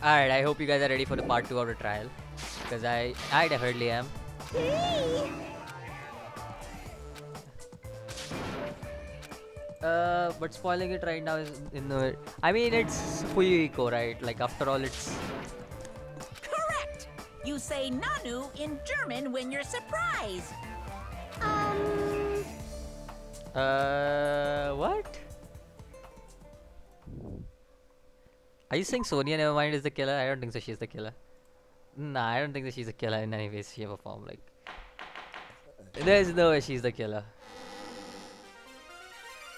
Alright, I hope you guys are ready for the part 2 of the trial. Because I definitely am. But spoiling it right now is in the. I mean, it's Fuyuhiko, right? Like, after all, it's. Correct! You say Nanu in German when you're surprised. What? Are you saying Sonia Nevermind is the killer? I don't think so. She's the killer. Nah, I don't think that she's a killer in any way, shape, or form. Like, there's no way she's the killer.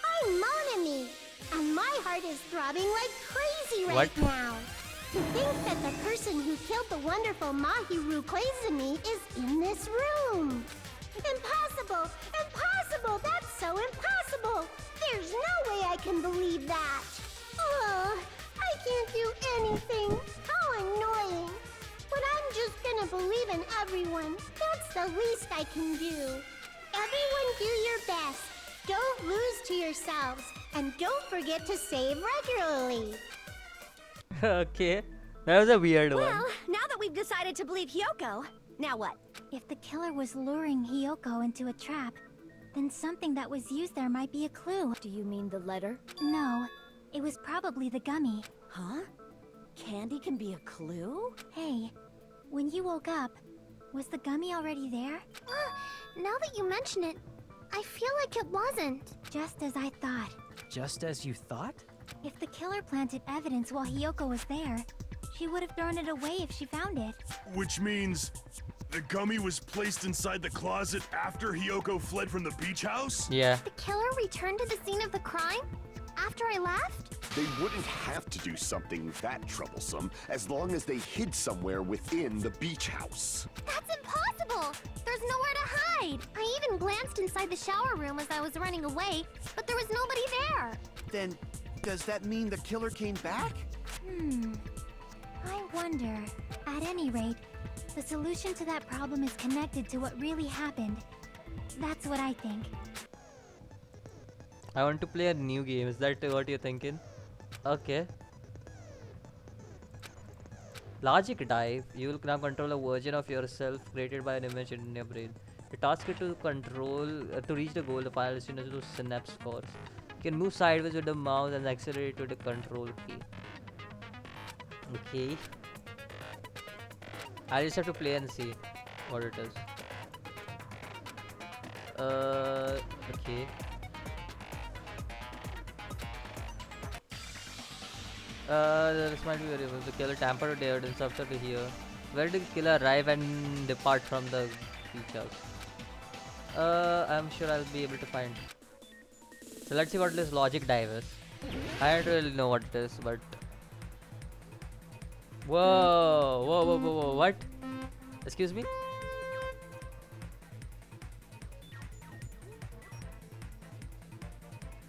I'm Monami, and my heart is throbbing like crazy right What? now. To think that the person who killed the wonderful Mahiru Koizumi is in this room. Impossible! Impossible! That's so impossible! There's no way I can believe that! Ugh, I can't do anything! How annoying! But I'm just gonna believe in everyone. That's the least I can do. Everyone do your best. Don't lose to yourselves. And don't forget to save regularly. Okay. That was a weird one. Well, now that we've decided to believe Hyoko, now what? If the killer was luring Hyoko into a trap, then something that was used there might be a clue. Do you mean the letter? No, it was probably the gummy. Huh? Candy can be a clue? Hey, when you woke up, was the gummy already there? Now that you mention it, I feel like it wasn't. Just as I thought. Just as you thought? If the killer planted evidence while Hyoko was there, she would have thrown it away if she found it. Which means the gummy was placed inside the closet after Hyoko fled from the beach house? Yeah. The killer returned to the scene of the crime? After I left? They wouldn't have to do something that troublesome as long as they hid somewhere within the beach house. That's impossible! There's nowhere to hide! I even glanced inside the shower room as I was running away, but there was nobody there. Then, does that mean the killer came back? I wonder. At any rate, the solution to that problem is connected to what really happened. That's what I think. I want to play a new game. Is that what you're thinking? Okay. Logic dive. You will now control a version of yourself created by an image in your brain. The task is to control to reach the goal. The file is to synapse cores. You can move sideways with the mouse and accelerate with the control key. Okay. I just have to play and see what it is. Okay. This might be variable. The killer tampered with the evidence after the here. Where did the killer arrive and depart from the beach house? I'm sure I'll be able to find. So let's see what this logic dive is. I don't really know what it is, but whoa, what? Excuse me?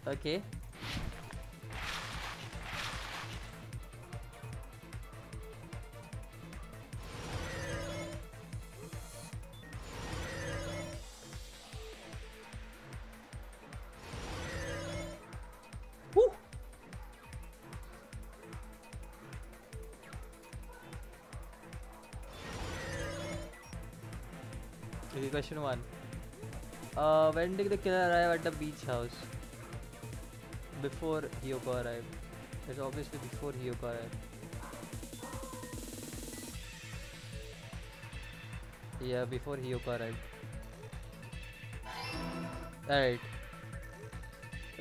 Okay. Woo! Okay, question 1. When did the killer arrive at the beach house? Before Hyoko arrived. It's obviously before Hyoko arrived. Yeah, before Hyoko arrived. Alright.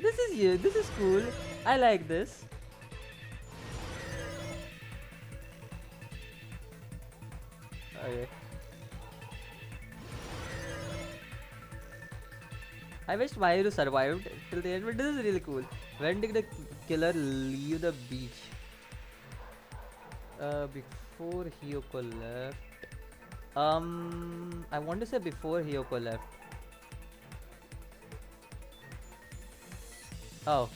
This is you. This is cool. I like this. Okay. I wish Mahiru survived till the end, but this is really cool. When did the killer leave the beach? Before Hyoko left. I want to say before Hyoko left. Oh.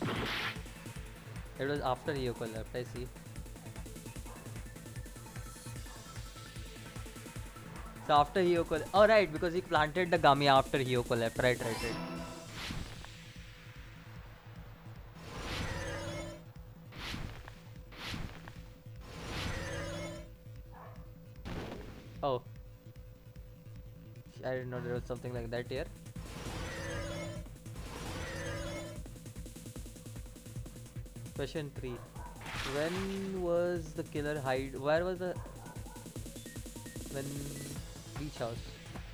It was after Hyoko left, I see. So after Hyoko... Oh right, because he planted the gummy after Hyoko left. Right. Oh. I didn't know there was something like that here. Question 3. When was the killer hide? Where was the... When... Beach house.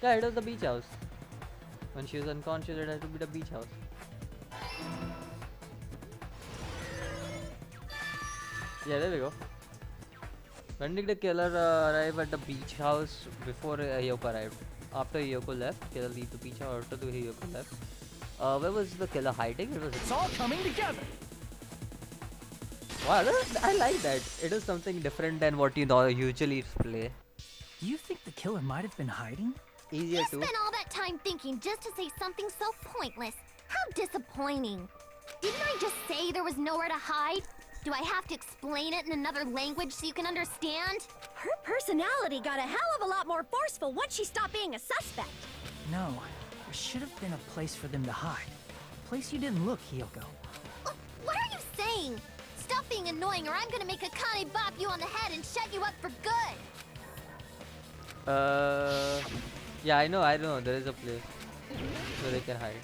Yeah, it was the beach house. When she was unconscious, it had to be the beach house. Yeah, there we go. When did the killer arrive at the beach house? Before Hiyoko arrived. After Hiyoko left, killer leave the beach house. After the Hiyoko left. Where was the killer hiding? It was... It's all coming together. Wow, I like that. It is something different than what you usually play. Do you think the killer might have been hiding? Easier You to... spent all that time thinking just to say something so pointless. How disappointing. Didn't I just say there was nowhere to hide? Do I have to explain it in another language so you can understand? Her personality got a hell of a lot more forceful once she stopped being a suspect. No, there should have been a place for them to hide. A place you didn't look, Hiyoko. What are you saying? Stop being annoying or I'm gonna make Akane bop you on the head and shut you up for good! Yeah, I know, there is a place where they can hide.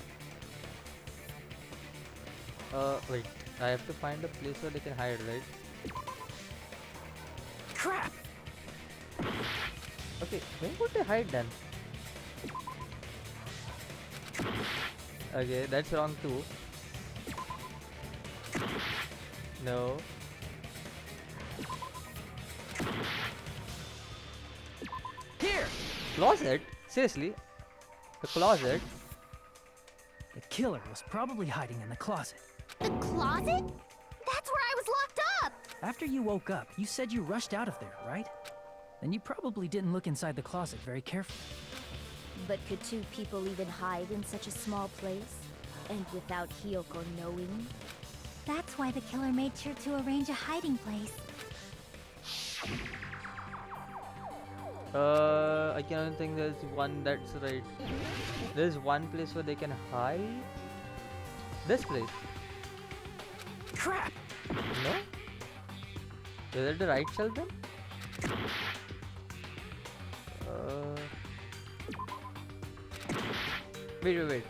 Wait, I have to find a place where they can hide, right? Crap! Okay, where would they hide then? Okay, that's wrong too. No. Here! Closet? Seriously? The closet? The killer was probably hiding in the closet. The closet? That's where I was locked up! After you woke up, you said you rushed out of there, right? Then you probably didn't look inside the closet very carefully. But could two people even hide in such a small place? And without Hiyoko knowing? That's why the killer made sure to arrange a hiding place. I can't think there's one that's right. There's one place where they can hide. This place. Crap! No? Is it the right shelf then? Wait.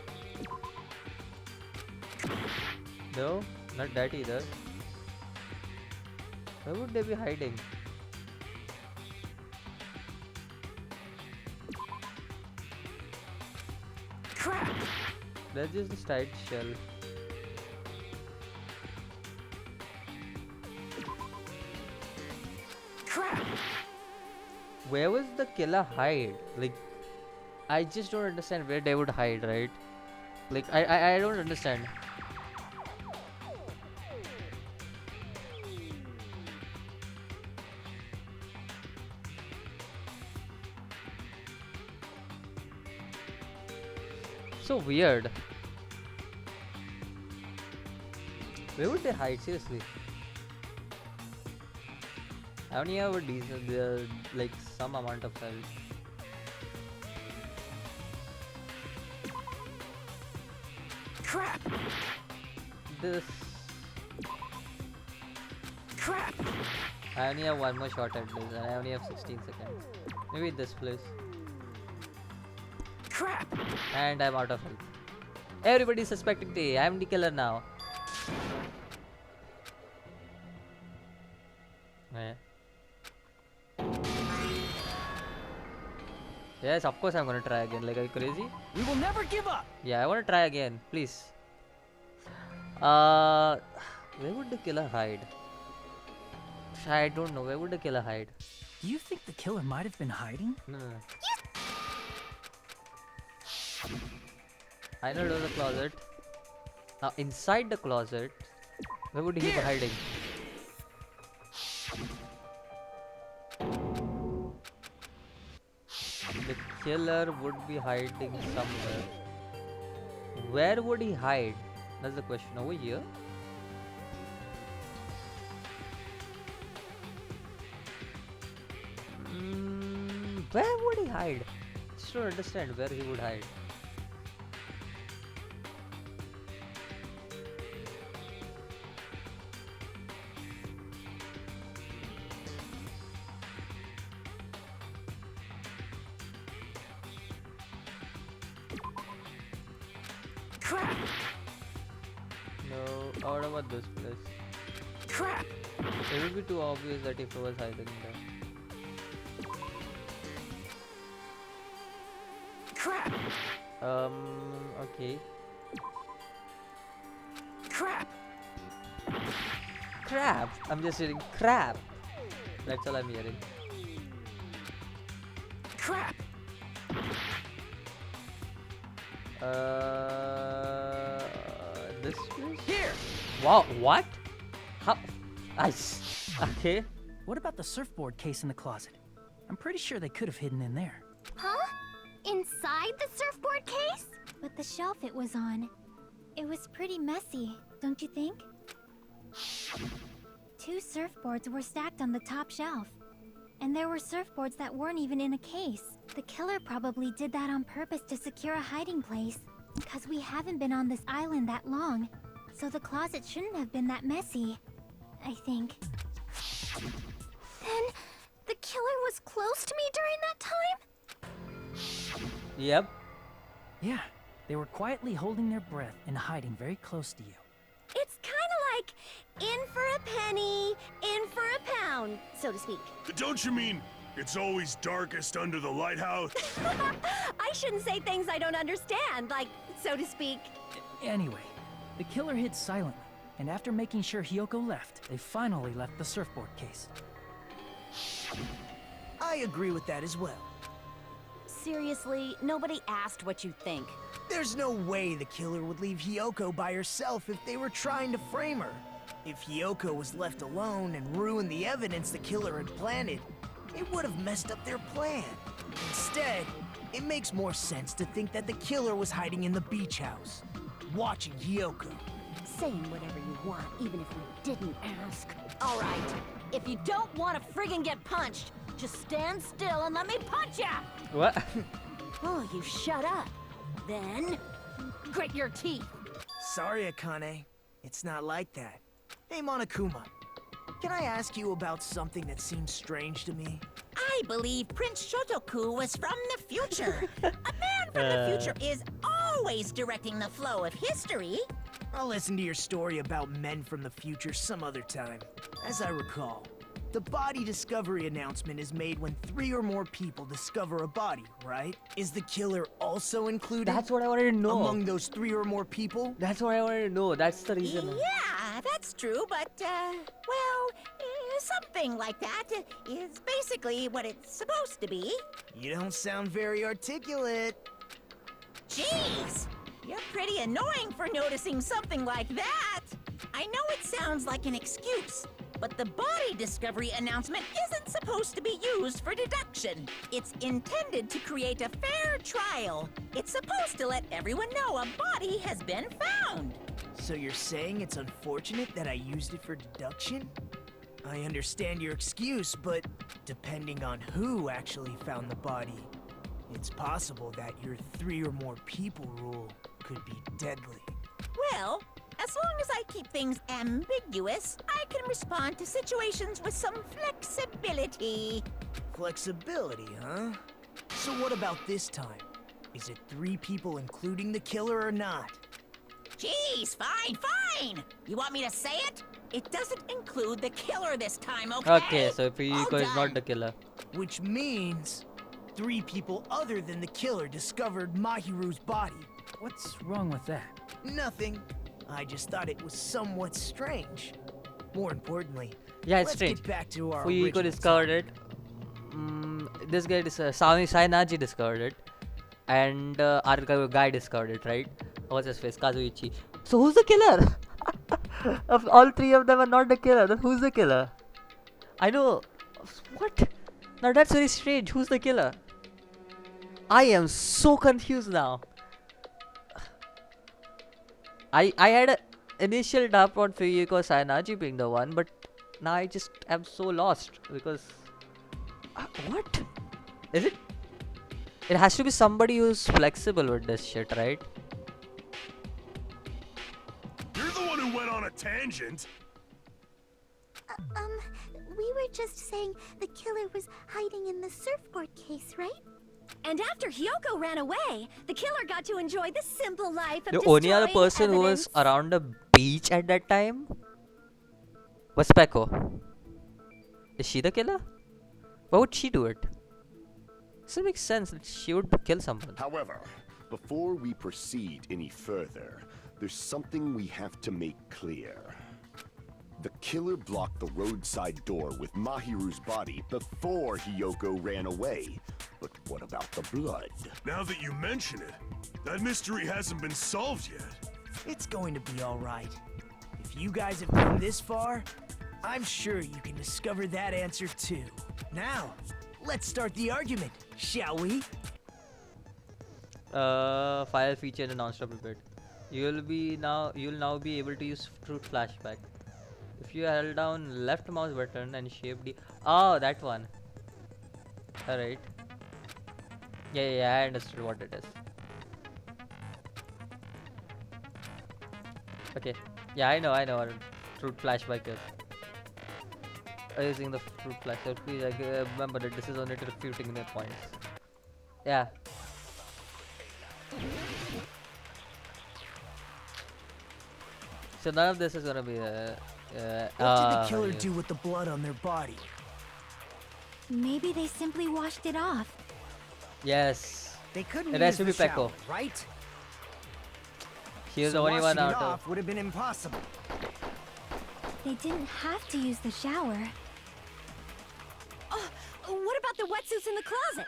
No, not that either. Where would they be hiding? Crap! That's just the side shelf. Crap! Where was the killer hide? Like, I just don't understand where they would hide, right? Like, I don't understand. So weird. Where would they hide? Seriously. I only have a decent, like some amount of health. Crap! This. Crap! I only have one more shot at this, and I only have 16 seconds. Maybe this place. Crap! And I'm out of health. Everybody's suspecting me. I'm the killer now. Eh. Yes, of course I'm gonna try again. Like, are you crazy? We will never give up! Yeah, I wanna try again, please. Where would the killer hide? I don't know. Where would the killer hide? Do you think the killer might have been hiding? No. I know there's a closet. Now, inside the closet, where would he be hiding? The killer would be hiding somewhere. Where would he hide? That's the question. Over here? Where would he hide? Just don't understand where he would hide. Crap! No. What about this place? Crap! It would be too obvious that if it was hiding there. Crap! Okay. Crap! Crap! I'm just hearing crap. That's all I'm hearing. Crap! This place? Here! Wow, what? How? Okay. What about the surfboard case in the closet? I'm pretty sure they could have hidden in there. Huh? Inside the surfboard case? But the shelf it was on, it was pretty messy, don't you think? 2 surfboards were stacked on the top shelf. And there were surfboards that weren't even in a case. The killer probably did that on purpose to secure a hiding place. Because we haven't been on this island that long. So the closet shouldn't have been that messy, I think. Then the killer was close to me during that time? Yep. Yeah, they were quietly holding their breath and hiding very close to you. It's kind of like in for a penny, in for a pound, so to speak. Don't you mean it's always darkest under the lighthouse? I shouldn't say things I don't understand, like, so to speak. Anyway, the killer hid silently, and after making sure Hiyoko left, they finally left the surfboard case. I agree with that as well. Seriously, nobody asked what you think. There's no way the killer would leave Hiyoko by herself if they were trying to frame her. If Hiyoko was left alone and ruined the evidence the killer had planted, it would have messed up their plan. Instead, it makes more sense to think that the killer was hiding in the beach house, watching Hiyoko. Saying whatever you want, even if we didn't ask. All right, if you don't want to friggin' get punched, just stand still and let me punch ya! What? Oh, you shut up. Then, grit your teeth. Sorry, Akane. It's not like that. Hey, Monokuma. Can I ask you about something that seems strange to me? I believe Prince Shotoku was from the future. A man from the future is always directing the flow of history. I'll listen to your story about men from the future some other time. As I recall, the body discovery announcement is made when 3 or more people discover a body, right? Is the killer also included? That's what I wanted to know. Among those 3 or more people? That's what I wanted to know. That's the reason. Yeah, that's true, but, something like that is basically what it's supposed to be. You don't sound very articulate. Jeez! You're pretty annoying for noticing something like that! I know it sounds like an excuse, but the body discovery announcement isn't supposed to be used for deduction. It's intended to create a fair trial. It's supposed to let everyone know a body has been found. So you're saying it's unfortunate that I used it for deduction? I understand your excuse, but depending on who actually found the body, it's possible that your 3 or more people rule could be deadly. Well, as long as I keep things ambiguous, I can respond to situations with some flexibility. Flexibility, huh? So what about this time? Is it 3 people including the killer or not? Jeez, fine! You want me to say it? It doesn't include the killer this time, okay? Okay, so Fuyuhiko is not the killer. Which means 3 people other than the killer discovered Mahiru's body. What's wrong with that? Nothing. I just thought it was somewhat strange. More importantly, Yeah, it's let's strange. get back to our Fuyuhiko original discovered it. This guy, Sainaji discovered it. And our guy discovered it, right? What's his face? Kazuichi. So who's the killer? Of all 3 of them are not the killer, then who's the killer? I know. What? Now that's very strange. Who's the killer? I am so confused now. I had an initial doubt on Fuyuhiko Sainaji being the one, but now I just am so lost because what? Is it? It has to be somebody who's flexible with this shit, right? You're the one who went on a tangent. We were just saying the killer was hiding in the surfboard case, right? And after Hyoko ran away, the killer got to enjoy the simple life of The only other destroying person who was evidence. around the beach at that time was Peko. Is she the killer? Why would she do it? Doesn't make sense that she would kill someone. However, before we proceed any further, there's something we have to make clear. The killer blocked the roadside door with Mahiru's body before Hyoko ran away. But what about the blood? Now that you mention it, that mystery hasn't been solved yet. It's going to be all right. If you guys have come this far, I'm sure you can discover that answer too. Now, let's start the argument, shall we? File feature in a non-stop repeat. You'll now be able to use fruit flashback. If you held down left mouse button and shape D. Oh, that one. Alright. Yeah, I understood what it is. Okay. Yeah, I know what fruit flashback is. Using the fruit flashback. Please remember that this is only to refuting their points. Yeah. So none of this is gonna be What did the killer do with the blood on their body? Maybe they simply washed it off. Yes. They couldn't It has use to the be Peko. shower, right? He is So the only one washing it out of. off would have been impossible. They didn't have to use the shower. Oh, what about the wetsuits in the closet?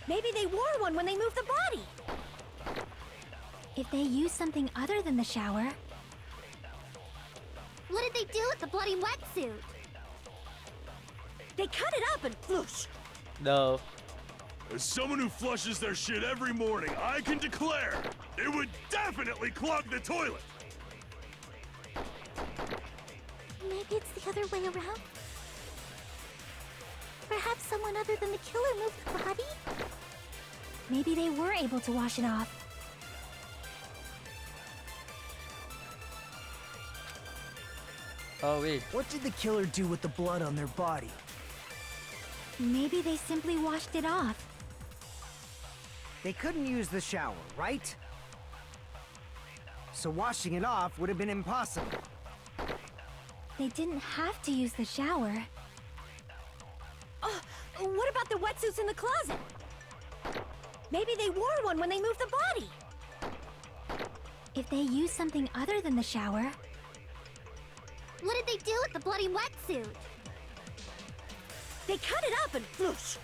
Maybe they wore one when they moved the body. If they used something other than the shower, What did they do with the bloody wetsuit? they cut it up and whoosh. No. As someone who flushes their shit every morning, I can declare it would definitely clog the toilet. Maybe it's the other way around. Perhaps someone other than the killer moved the body? Maybe they were able to wash it off. Oh wait. What did the killer do with the blood on their body? Maybe they simply washed it off. They couldn't use the shower, right? So washing it off would have been impossible. They didn't have to use the shower. Oh, what about the wetsuits in the closet? Maybe they wore one when they moved the body. If they used something other than the shower, What did they do with the bloody wetsuit? they cut it up and whoosh.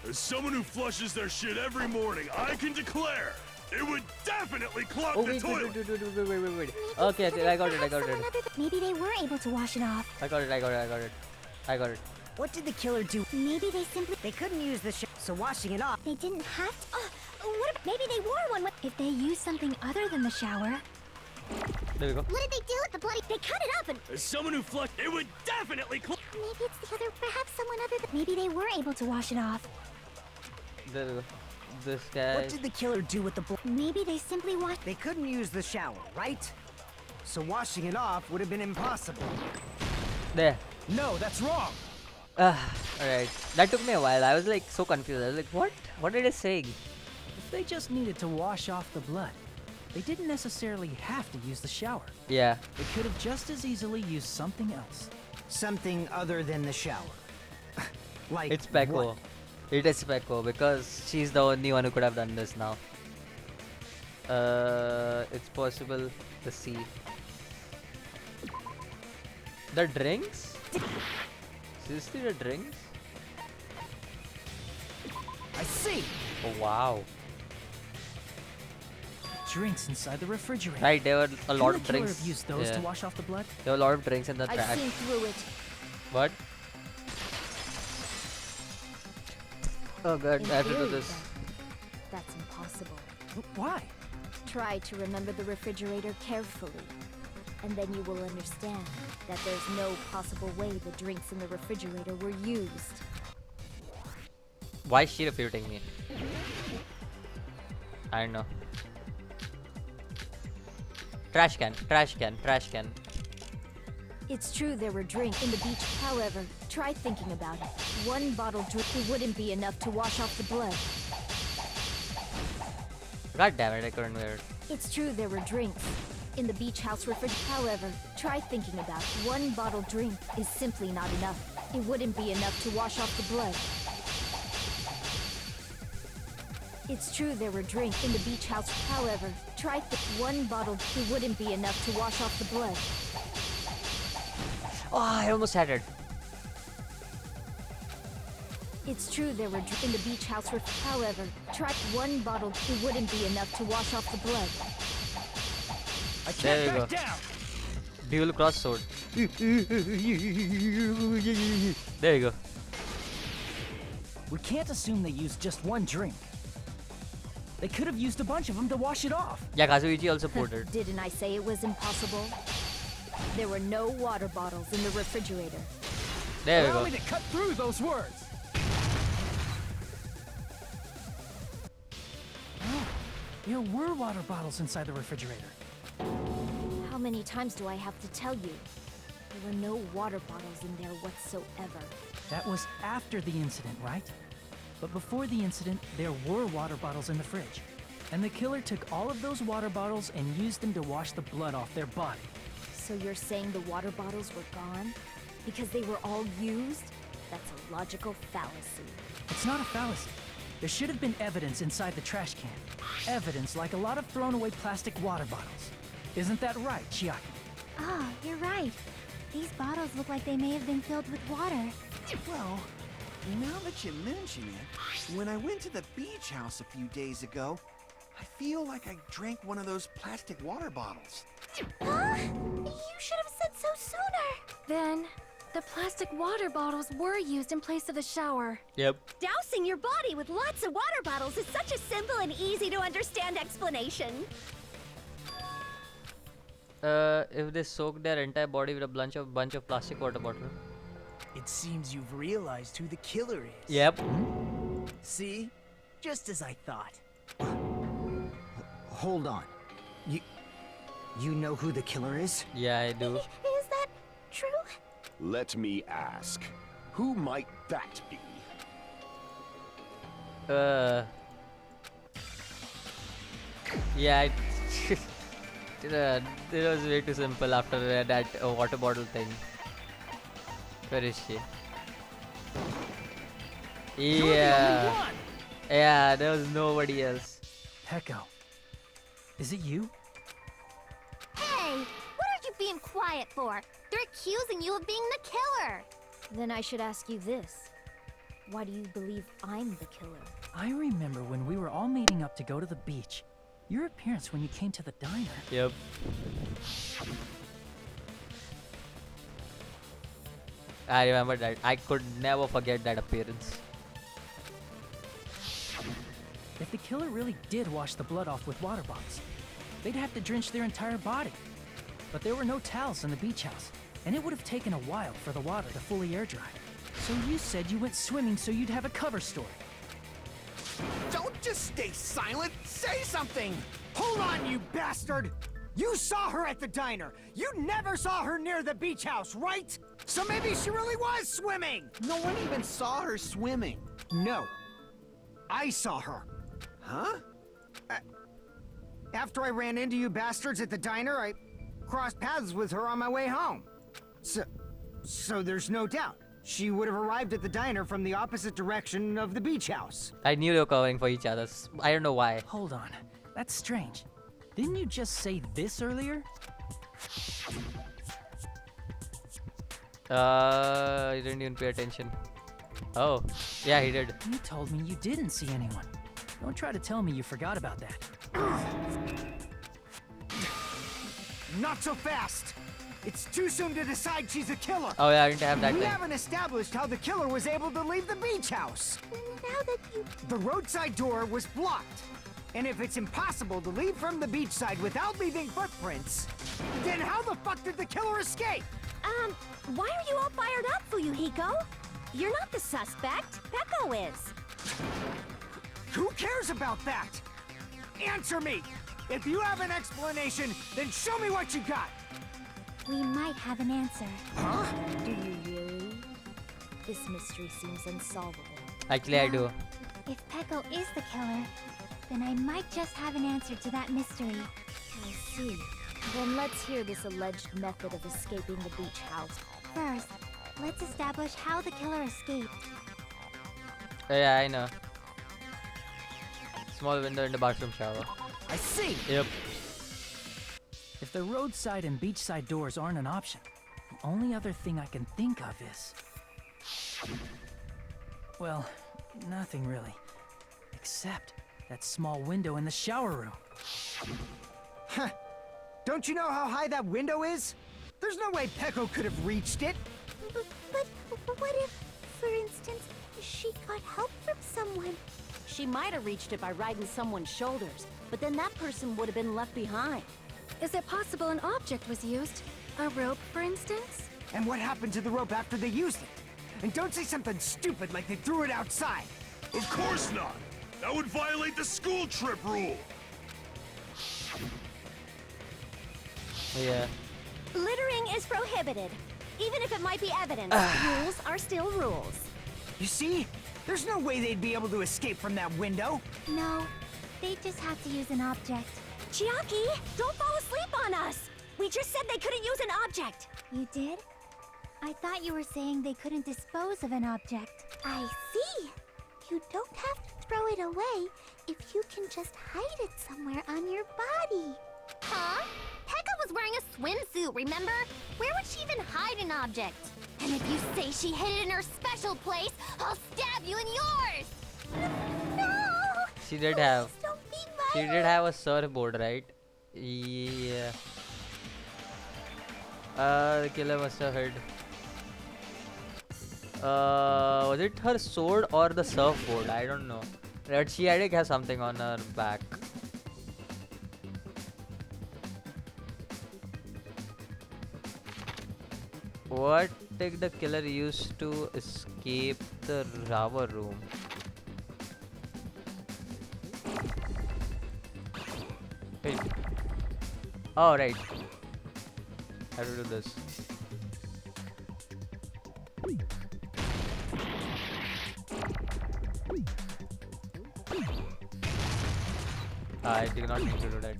As someone who flushes their shit every morning, I can declare it would definitely clog Oh the wait, toilet. wait. Okay, I got it. Maybe they were able to wash it off. I got it. What did the killer do? Maybe they simply... They couldn't use the shower, so washing it off. They didn't have to... what about... Maybe they wore one when... If they used something other than the shower, There we go. What did they do with the bloody... they cut it up and... As someone who flushed, it would definitely clog. Maybe it's the other... Perhaps someone other than... Maybe they were able to wash it off. There we go. This guy. What did the killer do with the blood? Maybe they simply washed... They couldn't use the shower, right? So washing it off would have been impossible. There. No, that's wrong. Alright. That took me a while. I was like so confused. I was like, what? What did it say? If they just needed to wash off the blood, they didn't necessarily have to use the shower. Yeah. They could have just as easily used something else. Something other than the shower. Like It's Peko. what? It is Peko because she's the only one who could have done this now. It's possible to see. The drinks? Seriously, the drinks? I see. Oh wow. Drinks inside the refrigerator. Right, there were a lot of Could the killer drinks. have used those Yeah. to wash off the blood? There were a lot of drinks in the I've trash. seen through it. What? Oh god, I have to do theory, this. then, that's impossible. Why? Try to remember the refrigerator carefully, and then you will understand that there's no possible way the drinks in the refrigerator were used. Why is she refuting me? I don't know. Trash can. It's true there were drinks in the beach. However, try thinking about it. One bottle drink wouldn't be enough to wash off the blood. God damn it, I couldn't wear it. It's true there were drinks in the beach house refrigerator. However, try thinking about it. One bottle drink is simply not enough. It wouldn't be enough to wash off the blood. It's true there were drinks in the beach house. However, try one bottle. It wouldn't be enough to wash off the blood. Oh, I almost had it. It's true there were in the beach house. However, try one bottle. It wouldn't be enough to wash off the blood. I There can't you back go. down. Dual cross sword. There you go. We can't assume they used just one drink. They could have used a bunch of them to wash it off. Yeah, Kazuichi also poured it. Didn't I say it was impossible? There were no water bottles in the refrigerator. There we Allow go. me to cut through those words. Oh, there were water bottles inside the refrigerator. How many times do I have to tell you? There were no water bottles in there whatsoever. That was after the incident, right? But before the incident, there were water bottles in the fridge. And the killer took all of those water bottles and used them to wash the blood off their body. So you're saying the water bottles were gone? Because they were all used? That's a logical fallacy. It's not a fallacy. There should have been evidence inside the trash can. Evidence like a lot of thrown away plastic water bottles. Isn't that right, Chiaki? Ah, you're right. These bottles look like they may have been filled with water. Well, now that you mention it, when I went to the beach house a few days ago, I feel like I drank one of those plastic water bottles. Huh? You should have said so sooner. Then, the plastic water bottles were used in place of the shower. Yep. Dousing your body with lots of water bottles is such a simple and easy to understand explanation. If they soak their entire body with a bunch of plastic water bottle. It seems you've realized who the killer is. Yep. See? Just as I thought. Hold on. You know who the killer is? Yeah, I do. Is that true? Let me ask, who might that be? Yeah, it was way too simple after that water bottle thing. Where is she? Yeah. Yeah, there was nobody else. Peko. Is it you? Hey, what are you being quiet for? They're accusing you of being the killer. Then I should ask you this. Why do you believe I'm the killer? I remember when we were all meeting up to go to the beach. Your appearance when you came to the diner. Yep. I remember that. I could never forget that appearance. If the killer really did wash the blood off with water bottles, they'd have to drench their entire body. But there were no towels in the beach house, and it would have taken a while for the water to fully air dry. So you said you went swimming so you'd have a cover story. Don't just stay silent! Say something! Hold on, you bastard! You saw her at the diner! You never saw her near the beach house, right? So maybe she really was swimming! No one even saw her swimming. No. I saw her. Huh? After I ran into you bastards at the diner, I crossed paths with her on my way home. So there's no doubt. She would have arrived at the diner from the opposite direction of the beach house. I knew they were covering for each other. I don't know why. Hold on. That's strange. Didn't you just say this earlier? He didn't even pay attention. Oh, yeah, he did. You told me you didn't see anyone. Don't try to tell me you forgot about that. Not so fast! It's too soon to decide she's a killer! Oh yeah, I didn't have that We thing. haven't established how the killer was able to leave the beach house! Now that you... The roadside door was blocked. And if it's impossible to leave from the beachside without leaving footprints, then how the fuck did the killer escape? Why are you all fired up, Fuyuhiko? You're not the suspect. Peko is. Who cares about that? Answer me! If you have an explanation, then show me what you got! we might have an answer. Huh? Do you really? This mystery seems unsolvable. Actually, I do. If Peko is the killer, then I might just have an answer to that mystery. I see. Then let's hear this alleged method of escaping the beach house. First, let's establish how the killer escaped. Yeah, I know. Small window in the bathroom shower. I see! Yep. If the roadside and beachside doors aren't an option, the only other thing I can think of is... well, nothing really. Except that small window in the shower room. Huh. Don't you know how high that window is? There's no way Peko could have reached it. But what if, for instance, she got help from someone? She might have reached it by riding someone's shoulders, but then that person would have been left behind. Is it possible an object was used? A rope, for instance? And what happened to the rope after they used it? And don't say something stupid like they threw it outside. Of course not! That would violate the school trip rule! Yeah. Littering is prohibited, even if it might be evidence. Rules are still rules. You see? There's no way they'd be able to escape from that window. No, they just have to use an object. Chiaki, don't fall asleep on us! We just said they couldn't use an object! You did? I thought you were saying they couldn't dispose of an object. I see! You don't have to throw it away if you can just hide it somewhere on your body. Huh? Pekka was wearing a swimsuit, remember? Where would she even hide an object? And if you say she hid it in her special place, I'll stab you in yours! No! She did have. Don't be She violent. did have a surfboard, right? Yeah. The killer must have hid. Was it her sword or the surfboard? I don't know. But she did have something on her back. What did the killer use to escape the shower room? Wait. Oh, right. How to do this? I did not need to do that.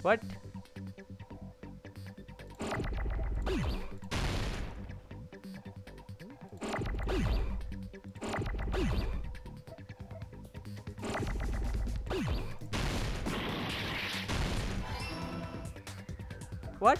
What? What?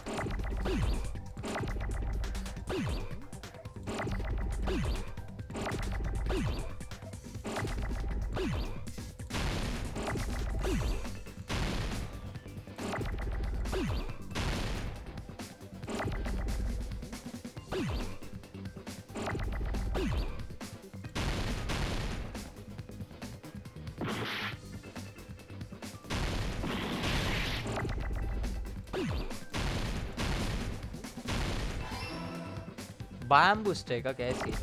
Bamboo stick, okay, I see.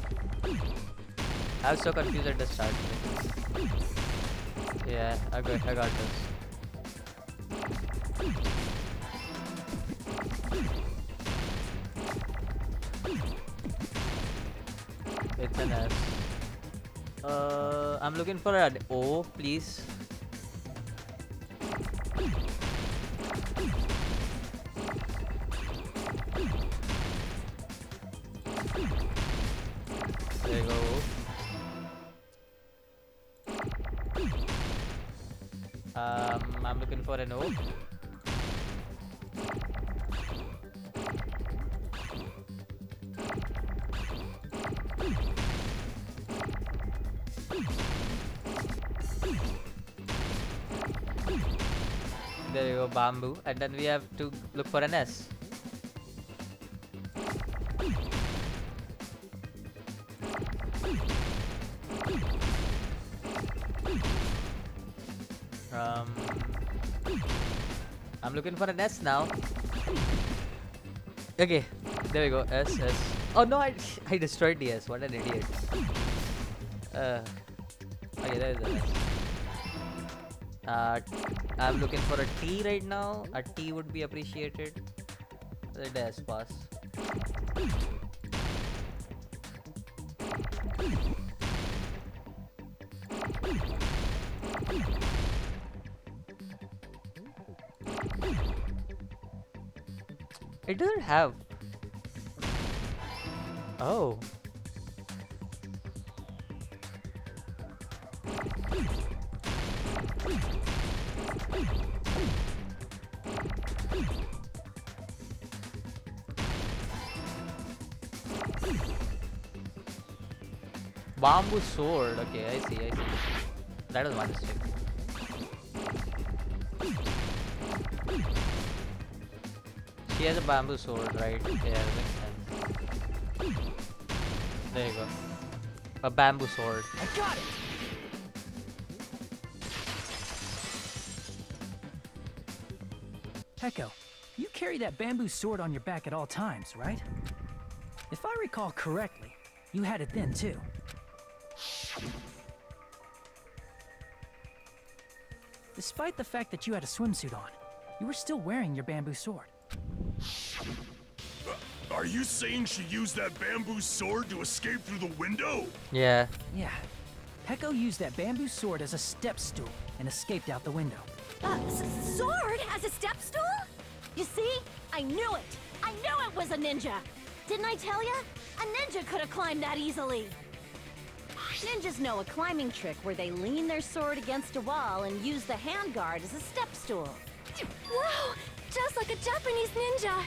I was so confused at the start. Yeah, I got this. It's an S. I'm looking for an O, please. There you go. I'm looking for an O. There you go, bamboo. And then we have to look for an S. I'm looking for an S now. Okay, there we go. S. Oh no, I destroyed the S. What an idiot. Okay, there is an S. I'm looking for a tea right now. A tea would be appreciated. The dash pass. It doesn't have. Oh. Bamboo sword. Okay, I see. That was my mistake. She has a bamboo sword, right? Yeah, that makes sense. There you go. A bamboo sword. I got it! Peko, you carry that bamboo sword on your back at all times, right? If I recall correctly, you had it then too. Despite the fact that you had a swimsuit on, you were still wearing your bamboo sword. Are you saying she used that bamboo sword to escape through the window? Yeah. Yeah. Peko used that bamboo sword as a step stool and escaped out the window. Sword as a step stool? You see? I knew it! I knew it was a ninja! Didn't I tell ya? A ninja could have climbed that easily! Ninjas know a climbing trick where they lean their sword against a wall and use the handguard as a step stool. Wow! Just like a Japanese ninja!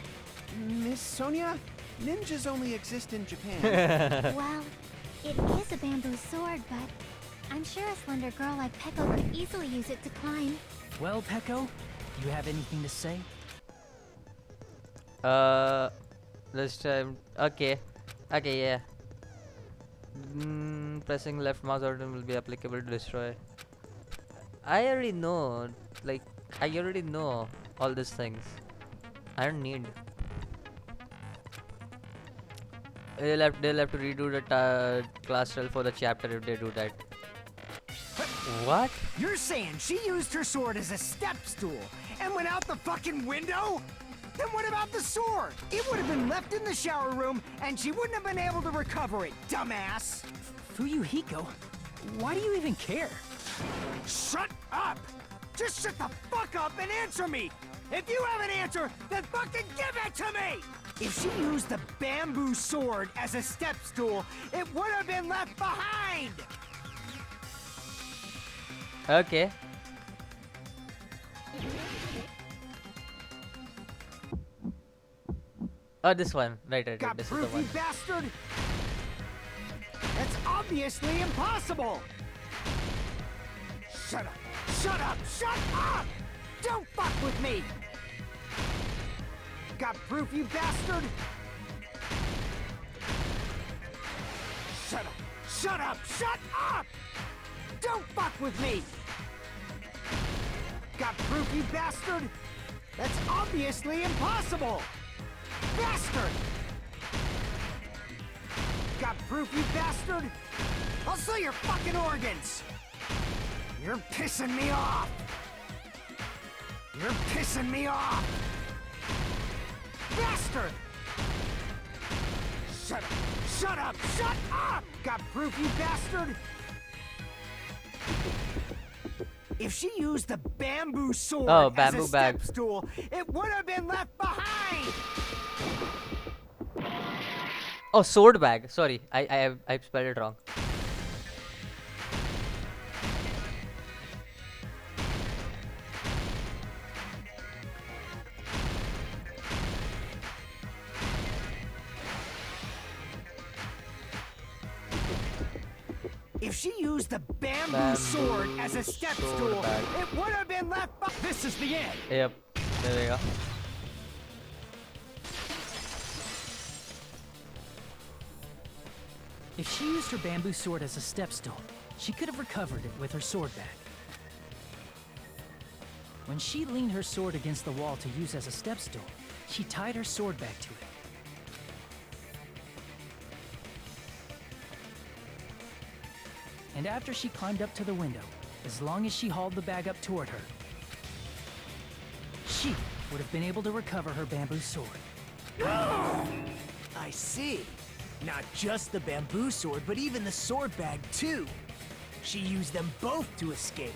Miss Sonia, ninjas only exist in Japan. Well, it is a bamboo sword, but I'm sure a slender girl like Peko could easily use it to climb. Well, Peko, do you have anything to say? This time. Okay, yeah. Pressing left mouse button will be applicable to destroy. I already know. Like, I already know all these things. I don't need. They'll have to redo the class trial for the chapter if they do that. What? You're saying she used her sword as a step stool and went out the fucking window? Then what about the sword? It would have been left in the shower room and she wouldn't have been able to recover it, dumbass. Fuyuhiko, why do you even care? Shut up! Just shut the fuck up and answer me! If you have an answer, then fucking give it to me! If she used the bamboo sword as a step stool, it would have been left behind! Okay. Oh, this one. Right. Got This is the proof, one. you bastard! That's obviously impossible! Shut up! Shut up! Shut up! Don't fuck with me! Got proof, you bastard? Shut up! Shut up! Shut up! Don't fuck with me! Got proof, you bastard? That's obviously impossible! Bastard! Got proof, you bastard? I'll sell your fucking organs! You're pissing me off! You're pissing me off! Bastard! Shut up! Shut up! Shut up! Got proof, you bastard? If she used the bamboo sword as a step stool, it would have been left behind! Oh, sword bag. Sorry, I spelled it wrong. If she used the bamboo sword as a step stool, it would have been left behind. This is the end. Yep. There we go. If she used her bamboo sword as a step stool, she could have recovered it with her sword bag. When she leaned her sword against the wall to use as a step stool, she tied her sword bag to it. And after she climbed up to the window, as long as she hauled the bag up toward her, she would have been able to recover her bamboo sword. I see. Not just the bamboo sword, but even the sword bag, too. She used them both to escape.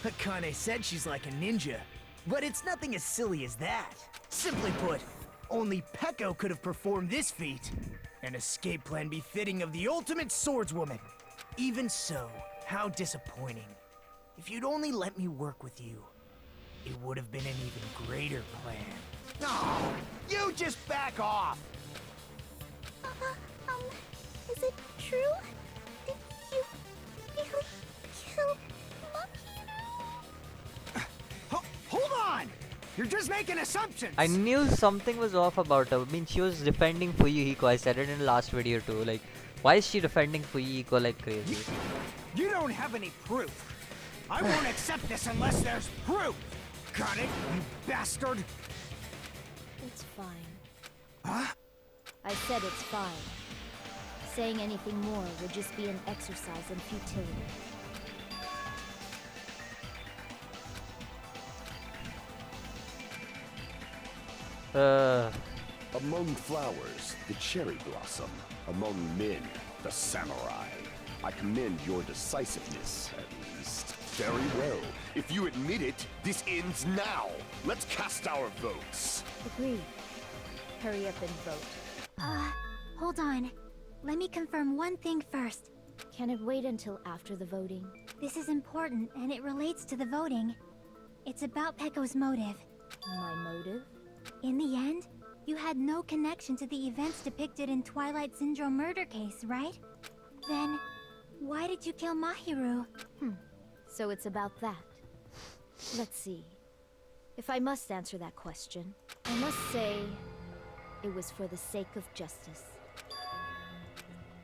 Akane said she's like a ninja, but it's nothing as silly as that. Simply put, only Peko could have performed this feat. An escape plan befitting of the ultimate swordswoman. Even so, how disappointing. If you'd only let me work with you, it would have been an even greater plan. Oh, you just back off! Is it true? Did you really kill Mahiru? Hold on! You're just making assumptions! I knew something was off about her. I mean, she was defending Fuyuhiko. I said it in the last video too. Like, why is she defending Fuyuhiko like crazy? You don't have any proof. I won't accept this unless there's proof! Got it, you bastard? It's fine. Huh? I said it's fine. Saying anything more would just be an exercise in futility. Among flowers, the cherry blossom. Among men, the samurai. I commend your decisiveness, at least. Very well. If you admit it, this ends now. Let's cast our votes. Agreed. Hurry up and vote. Hold on. Let me confirm one thing first. Can it wait until after the voting? This is important, and it relates to the voting. It's about Peko's motive. My motive? In the end, you had no connection to the events depicted in Twilight Syndrome murder case, right? Then, why did you kill Mahiru? So it's about that. Let's see. If I must answer that question, I must say it was for the sake of justice.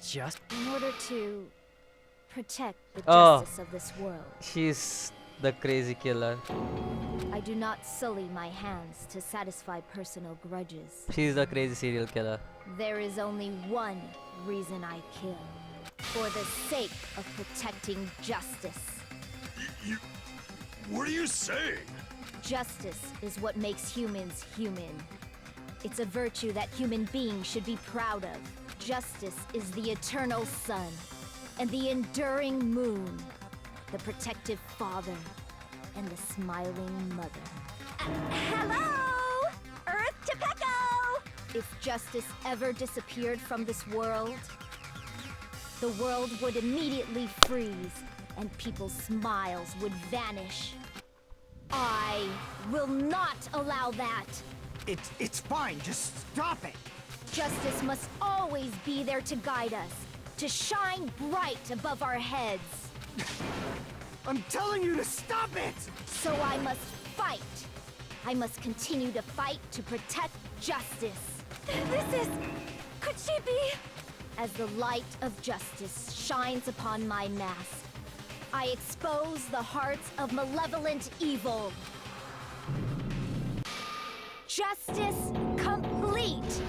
Just? In order to protect the Oh. justice of this world. She's the crazy killer. I do not sully my hands to satisfy personal grudges. She's the crazy serial killer. There is only one reason I kill. For the sake of protecting justice. What are you saying? Justice is what makes humans human. It's a virtue that human beings should be proud of. Justice is the eternal sun and the enduring moon, the protective father and the smiling mother. Hello! Earth to Peko! If justice ever disappeared from this world, the world would immediately freeze and people's smiles would vanish. I will not allow that. It's fine, just stop it! Justice must always be there to guide us, to shine bright above our heads. I'm telling you to stop it! So I must fight. I must continue to fight to protect justice. Could she be? As the light of justice shines upon my mask, I expose the hearts of malevolent evil. Justice complete!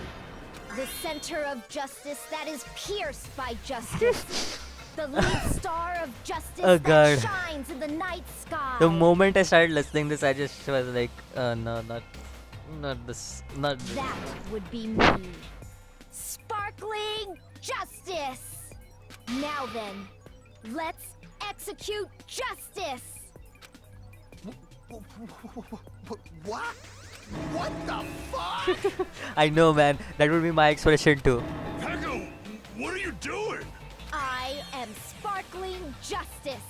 The center of justice that is pierced by justice. The lead star of justice Oh, that God. shines in the night sky. The moment I started listening this, I just was like, no, not this, not this. That would be me. Sparkling justice! Now then, let's execute justice! What? What the fuck? I know, man. That would be my expression too. Peko, what are you doing? I am sparkling justice.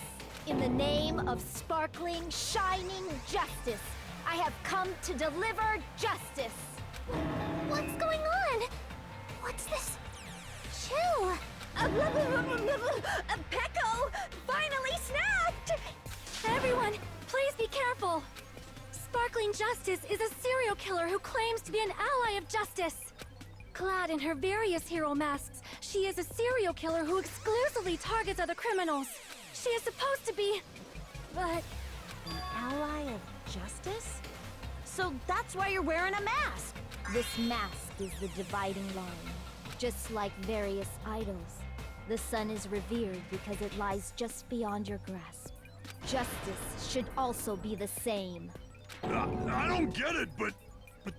In the name of sparkling, shining justice, I have come to deliver justice. What's going on? What's this? Chill. Peko finally snapped! Everyone, please be careful. Sparkling Justice is a serial killer who claims to be an ally of justice. Clad in her various hero masks, she is a serial killer who exclusively targets other criminals. She is supposed to be... but... An ally of justice? So that's why you're wearing a mask! This mask is the dividing line. Just like various idols, the sun is revered because it lies just beyond your grasp. Justice should also be the same. I don't get it, but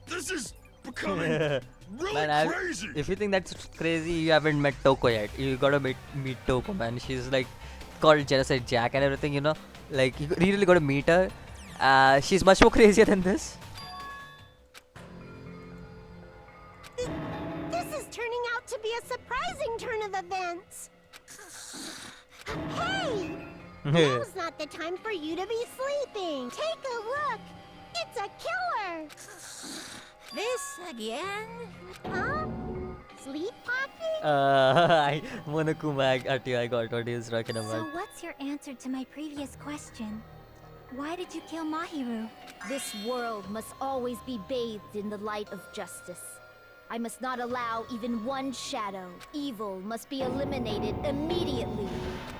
this is becoming really Man, crazy. if you think that's crazy, you haven't met Toko yet. You gotta meet Toko, man. She's like called Genocide Jack and everything, you know. Like you really gotta meet her. She's much more crazier than this. This is turning out to be a surprising turn of events. Hey! Now's not the time for you to be sleeping. Take a look. It's a killer. This again? Huh? Sleepwalking? I got what he's talking So about. what's your answer to my previous question? Why did you kill Mahiru? This world must always be bathed in the light of justice. I must not allow even one shadow. Evil must be eliminated immediately,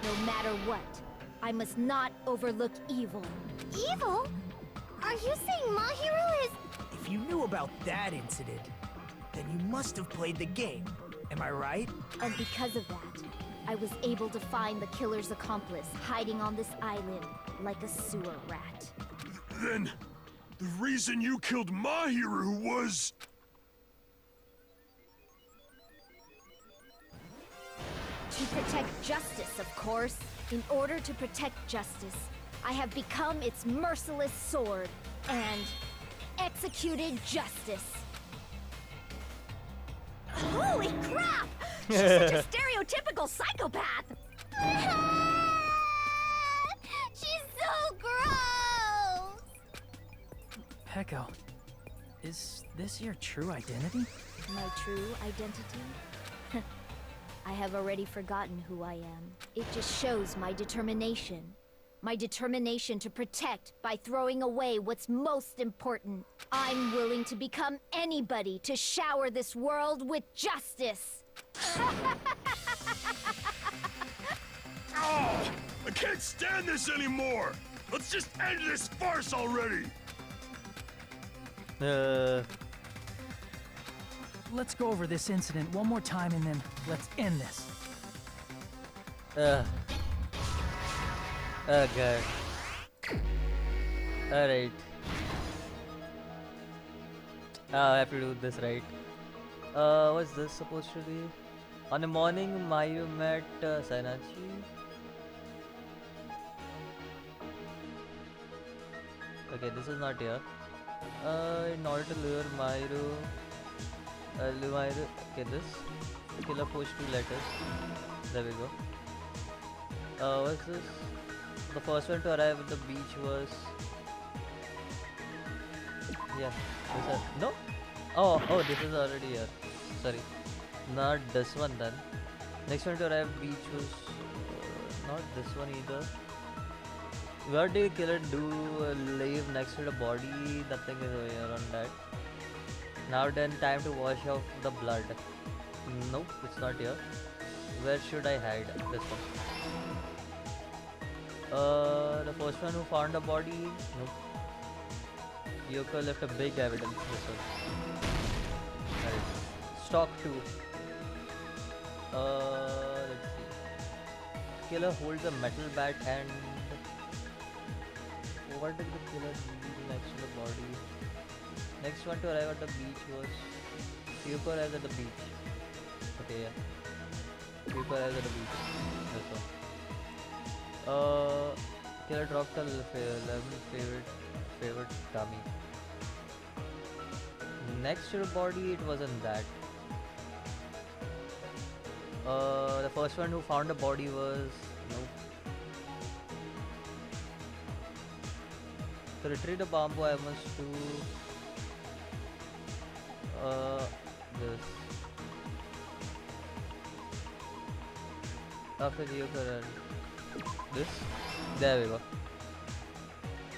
no matter what. I must not overlook evil. Evil? Are you saying Mahiru is... If you knew about that incident, then you must have played the game. Am I right? And because of that, I was able to find the killer's accomplice hiding on this island like a sewer rat. Then, the reason you killed Mahiru was... To protect justice, of course. In order to protect justice, I have become its merciless sword and executed justice. Holy crap! She's such a stereotypical psychopath! She's so gross! Peko, is this your true identity? My true identity? I have already forgotten who I am. It just shows my determination. My determination to protect by throwing away what's most important. I'm willing to become anybody to shower this world with justice. Oh, I can't stand this anymore! Let's just end this farce already! Let's go over this incident one more time and then let's end this. Okay. Alright. I have to do this right. What's this supposed to be? On the morning, Mayu met Sainachi. Okay, this is not here. In order to lure Mayu, okay, this killer pushed 2 letters. There we go. What's this? The first one to arrive at the beach was... Yeah, this is... No? Oh, this is already here. Sorry. Not this one then. Next one to arrive at the beach was... not this one either. What did the killer do? Leave next to the body? Nothing is over here on that. Now then, time to wash off the blood. Nope, it's not here. Where should I hide? This one. The first one who found the body? Nope. Yoko left a big evidence. This one. Right. Stock 2. Let's see. Killer holds a metal bat and... What did the killer do next to the body? Next one to arrive at the beach was... Yoko arrives at the beach. Okay, yeah. Yoko arrives at the beach. This one. Killer dropped a 11 favorite dummy. Next to the body, it wasn't that. The first one who found the body was... Nope. To retrieve the bamboo, I must do... this. After Yoko this? There we go.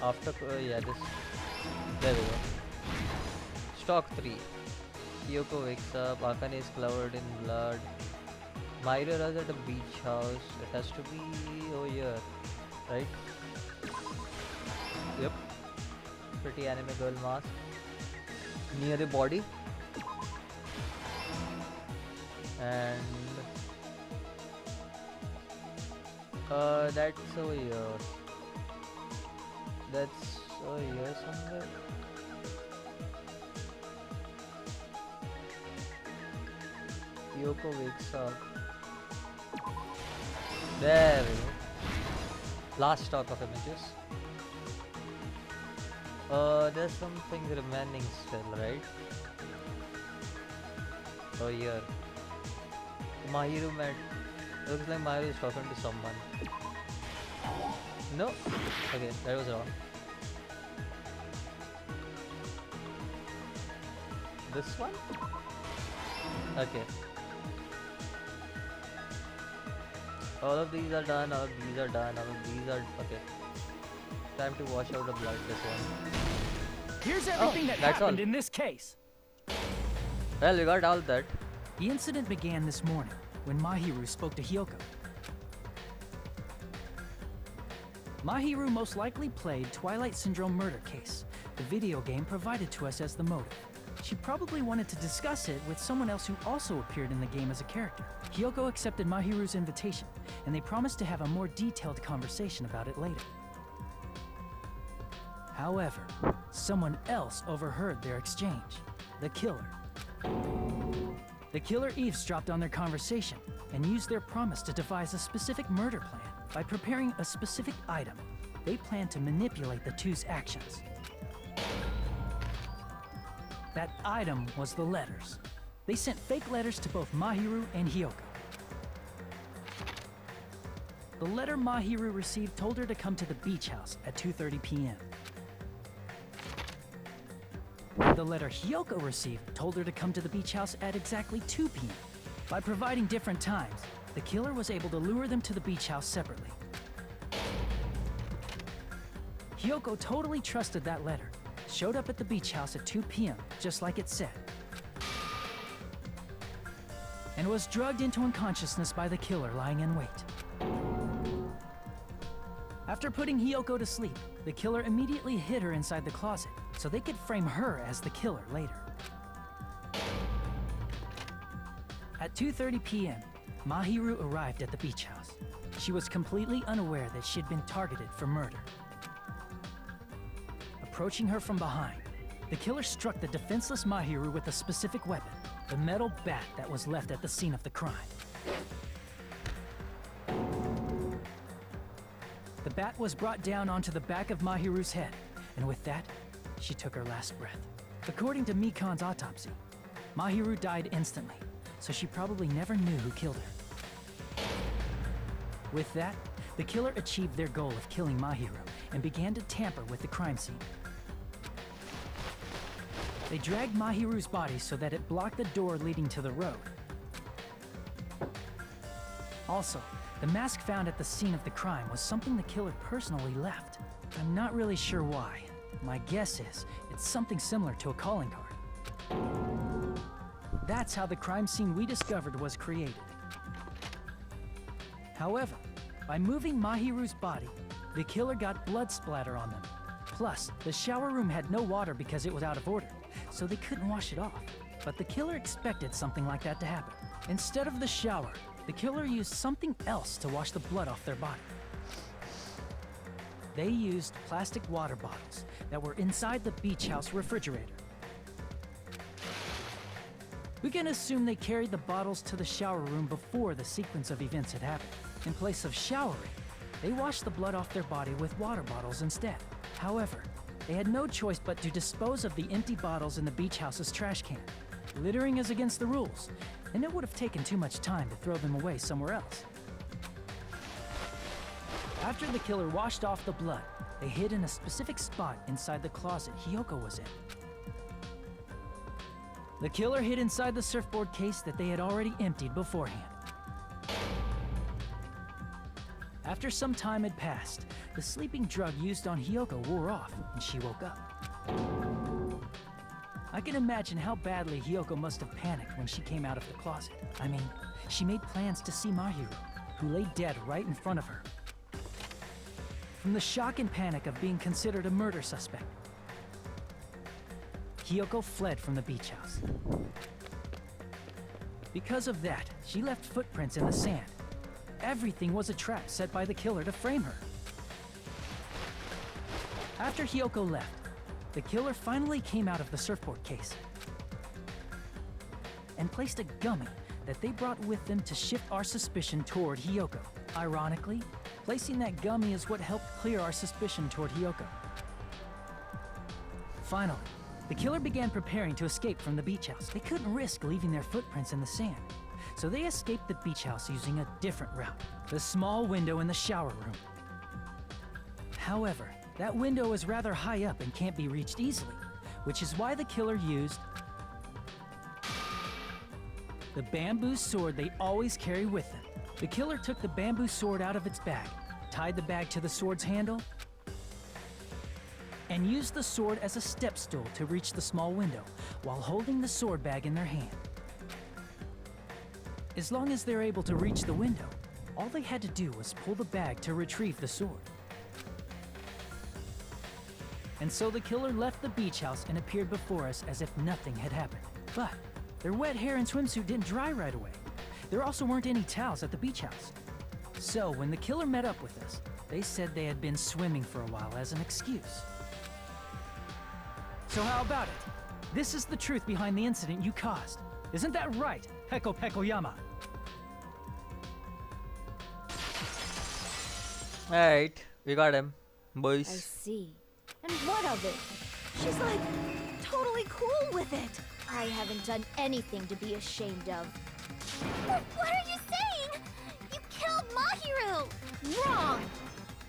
After, yeah, this. There we go. Stock 3. Kyoko wakes up, Akane is covered in blood. Mairo arrives at a beach house. It has to be over here, right? Yep. Pretty anime girl mask. Near the body. And that's over here. That's Oh, here somewhere. Yoko wakes up. There we go. Last stock of images. There's something remaining still, right? Oh, here. Mahiru met. Looks like Mahiru is talking to someone. No? Okay, that was wrong. This one? Okay. All of these are done, all of these are done, all of these are... Okay. Time to wash out the blood, this one. Here's everything that that's happened all. in this case. Well, we got all that. The incident began this morning when Mahiru spoke to Hyoko. Mahiru most likely played Twilight Syndrome Murder Case, the video game provided to us as the motive. She probably wanted to discuss it with someone else who also appeared in the game as a character. Hyoko accepted Mahiru's invitation, and they promised to have a more detailed conversation about it later. However, someone else overheard their exchange. The killer. The killer eavesdropped on their conversation and used their promise to devise a specific murder plan. By preparing a specific item, they planned to manipulate the two's actions. That item was the letters. They sent fake letters to both Mahiru and Hyoko. The letter Mahiru received told her to come to the beach house at 2:30 p.m. The letter Hyoko received told her to come to the beach house at exactly 2 p.m. By providing different times, the killer was able to lure them to the beach house separately. Hyoko totally trusted that letter, showed up at the beach house at 2 p.m., just like it said, and was drugged into unconsciousness by the killer lying in wait. After putting Hyoko to sleep, the killer immediately hid her inside the closet so they could frame her as the killer later. At 2:30 p.m., Mahiru arrived at the beach house. She was completely unaware that she'd been targeted for murder. Approaching her from behind, the killer struck the defenseless Mahiru with a specific weapon, the metal bat that was left at the scene of the crime. The bat was brought down onto the back of Mahiru's head, and with that, she took her last breath. According to Mikan's autopsy, Mahiru died instantly, so she probably never knew who killed her. With that, the killer achieved their goal of killing Mahiru and began to tamper with the crime scene. They dragged Mahiru's body so that it blocked the door leading to the road. Also, the mask found at the scene of the crime was something the killer personally left. I'm not really sure why. My guess is it's something similar to a calling card. That's how the crime scene we discovered was created. However, by moving Mahiru's body, the killer got blood splatter on them. Plus, the shower room had no water because it was out of order, so they couldn't wash it off. But the killer expected something like that to happen. Instead of the shower, the killer used something else to wash the blood off their body. They used plastic water bottles that were inside the beach house refrigerator. We can assume they carried the bottles to the shower room before the sequence of events had happened. In place of showering, they washed the blood off their body with water bottles instead. However, they had no choice but to dispose of the empty bottles in the beach house's trash can. Littering is against the rules, and it would have taken too much time to throw them away somewhere else. After the killer washed off the blood, they hid in a specific spot inside the closet Hyoko was in. The killer hid inside the surfboard case that they had already emptied beforehand. After some time had passed, the sleeping drug used on Hyoko wore off, and she woke up. I can imagine how badly Hyoko must have panicked when she came out of the closet. I mean, she made plans to see Mahiru, who lay dead right in front of her. From the shock and panic of being considered a murder suspect, Hyoko fled from the beach house. Because of that, she left footprints in the sand. Everything was a trap set by the killer to frame her. After Hiyoko left, the killer finally came out of the surfboard case and placed a gummy that they brought with them to shift our suspicion toward Hiyoko. Ironically, placing that gummy is what helped clear our suspicion toward Hiyoko. Finally, the killer began preparing to escape from the beach house. They couldn't risk leaving their footprints in the sand, so they escaped the beach house using a different route, the small window in the shower room. However, that window is rather high up and can't be reached easily, which is why the killer used the bamboo sword they always carry with them. The killer took the bamboo sword out of its bag, tied the bag to the sword's handle, and used the sword as a step stool to reach the small window while holding the sword bag in their hand. As long as they're able to reach the window, all they had to do was pull the bag to retrieve the sword. And so the killer left the beach house and appeared before us as if nothing had happened. But their wet hair and swimsuit didn't dry right away. There also weren't any towels at the beach house. So when the killer met up with us, they said they had been swimming for a while as an excuse. So how about it? This is the truth behind the incident you caused. Isn't that right, Peko Pekoyama? Alright, we got him, I boys. see. And what of it? She's like totally cool with it. I haven't done anything to be ashamed of. What are you saying? You killed Mahiru! Wrong!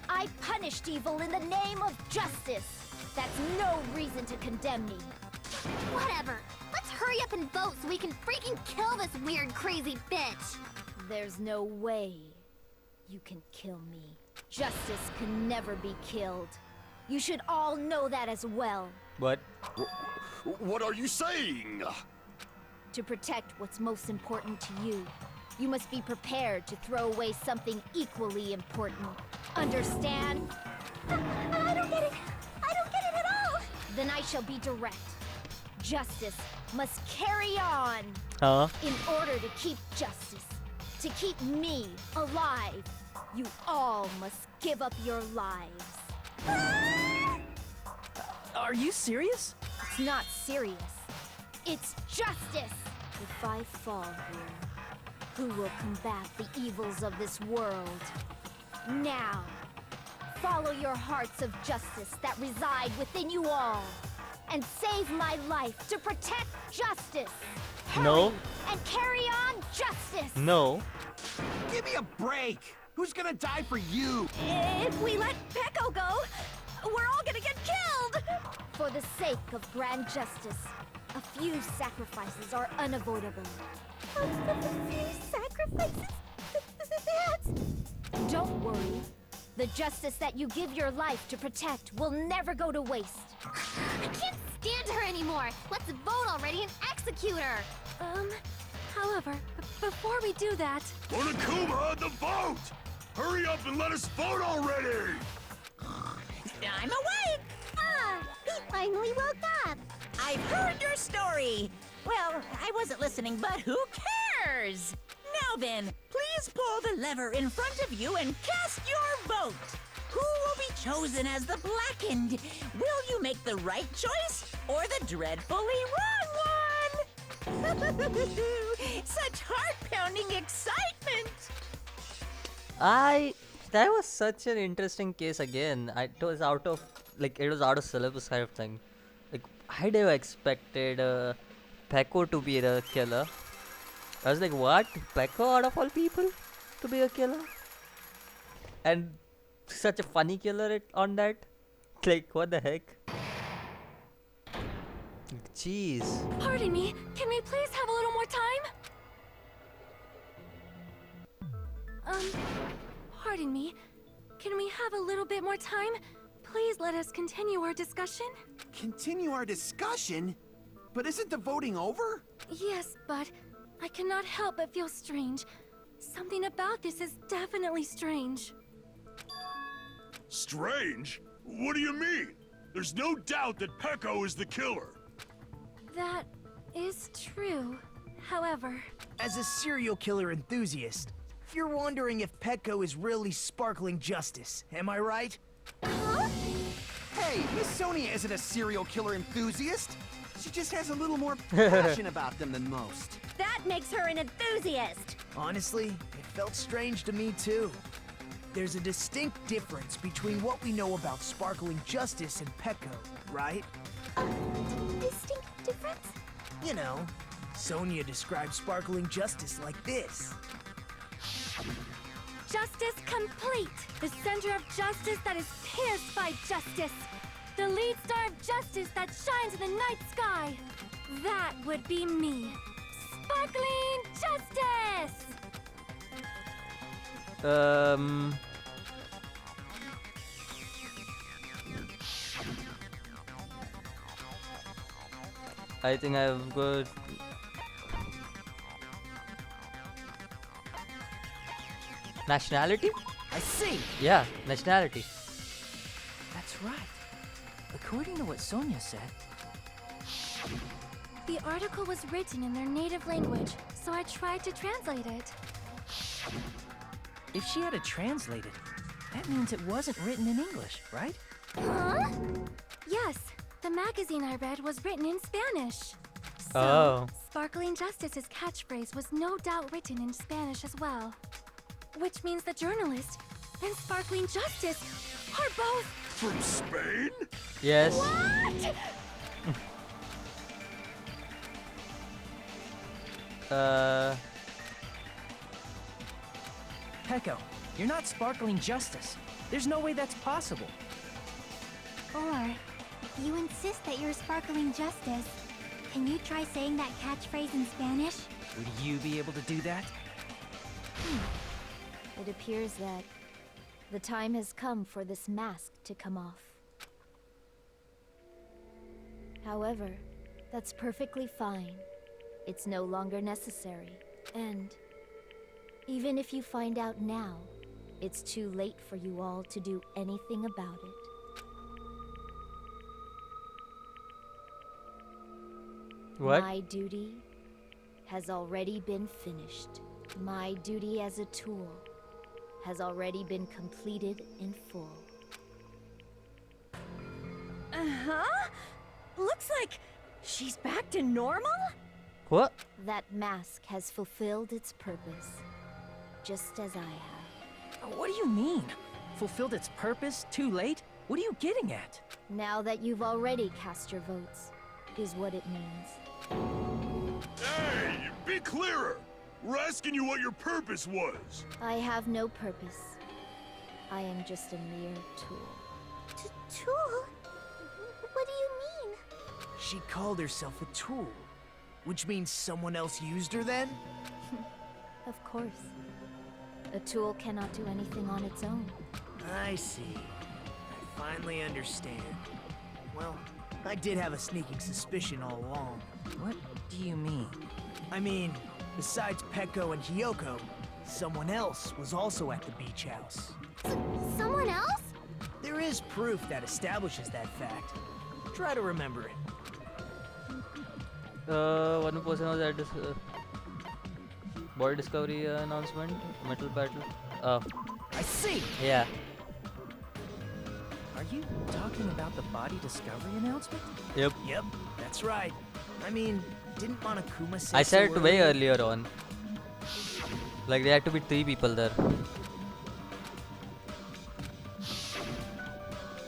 I punished evil in the name of justice. That's no reason to condemn me. Whatever. Let's hurry up and vote so we can freaking kill this weird, crazy bitch. There's no way you can kill me. Justice can never be killed. You should all know that as well. What? What are you saying? To protect what's most important to you, you must be prepared to throw away something equally important. Understand? I don't get it. I don't get it at all. Then I shall be direct. Justice must carry on. Huh? In order to keep justice, to keep me alive, you all must give up your lives. Are you serious? It's not serious. It's justice. If I fall here, who will combat the evils of this world? Now, follow your hearts of justice that reside within you all, and save my life to protect justice. Hurry No. and carry on justice. No. Give me a break! Who's gonna die for you? If we let Peko go, we're all gonna get killed! For the sake of grand justice, a few sacrifices are unavoidable. A few sacrifices? Don't worry. The justice that you give your life to protect will never go to waste. I can't stand her anymore. Let's vote already and execute her. However, before we do that... Onokuma, the vote! Hurry up and let us vote already! I'm awake! He finally woke up. I've heard your story. Well, I wasn't listening, but who cares? Now then, please pull the lever in front of you and cast your vote. Who will be chosen as the blackened? Will you make the right choice or the dreadfully wrong one? Such heart-pounding excitement! That was such an interesting case again. It was out of syllabus kind of thing. Like, I'd have expected Peko to be the killer. I was like, what? Peko out of all people to be a killer? And such a funny killer on that? Like, what the heck? Jeez. Pardon me, can we please have a little more time? Pardon me, can we have a little bit more time? Please let us continue our discussion. Continue our discussion? But isn't the voting over? Yes, but I cannot help but feel strange. Something about this is definitely strange. Strange? What do you mean? There's no doubt that Peko is the killer. That is true. However... As a serial killer enthusiast, you're wondering if Peko is really sparkling justice, am I right? Huh? Her Hey, Miss Sonia isn't a serial killer enthusiast. She just has a little more passion about them than most. That makes her an enthusiast. Honestly, it felt strange to me too. There's a distinct difference between what we know about Sparkling Justice and Pecco, right? Distinct difference? You know, Sonia describes Sparkling Justice like this. Justice complete! The center of justice that is pierced by justice! The lead star of justice that shines in the night sky! That would be me! Sparkling Justice! I think I've got. Nationality? I see. Yeah, nationality. That's right. According to what Sonia said, The article was written in their native language, so I tried to translate it. if she had it translated, that means it wasn't written in English, right? Huh? Yes, the magazine I read was written in Spanish. So, Oh. Sparkling Justice's catchphrase was no doubt written in Spanish as well. Which means the journalist and Sparkling Justice are both... From Spain? Yes. What? Pecco, you're not Sparkling Justice. There's no way that's possible. Or, if you insist that you're Sparkling Justice, can you try saying that catchphrase in Spanish? Would you be able to do that? It appears that the time has come for this mask to come off. However, that's perfectly fine. It's no longer necessary. And even if you find out now, it's too late for you all to do anything about it. What? My duty has already been finished. My duty as a tool has already been completed in full. Uh-huh. Looks like she's back to normal? What? That mask has fulfilled its purpose, just as I have. What do you mean? Fulfilled its purpose? Too late? What are you getting at? Now that you've already cast your votes, is what it means. Hey, be clearer! We're asking you what your purpose was. I have no purpose. I am just a mere tool. Tool? What do you mean? She called herself a tool, which means someone else used her then? Of course. A tool cannot do anything on its own. I see. I finally understand. Well, I did have a sneaking suspicion all along. What do you mean? I mean, besides Pecco and Hyoko, someone else was also at the beach house. Someone else? There is proof that establishes that fact. Try to remember it. One person was at this body discovery announcement, metal battle. Oh, I see! yeah. Are you talking about the body discovery announcement? Yep. Yep, that's right. I mean, didn't Monokuma say I said so it way earlier? earlier on. Like there had to be 3 people there.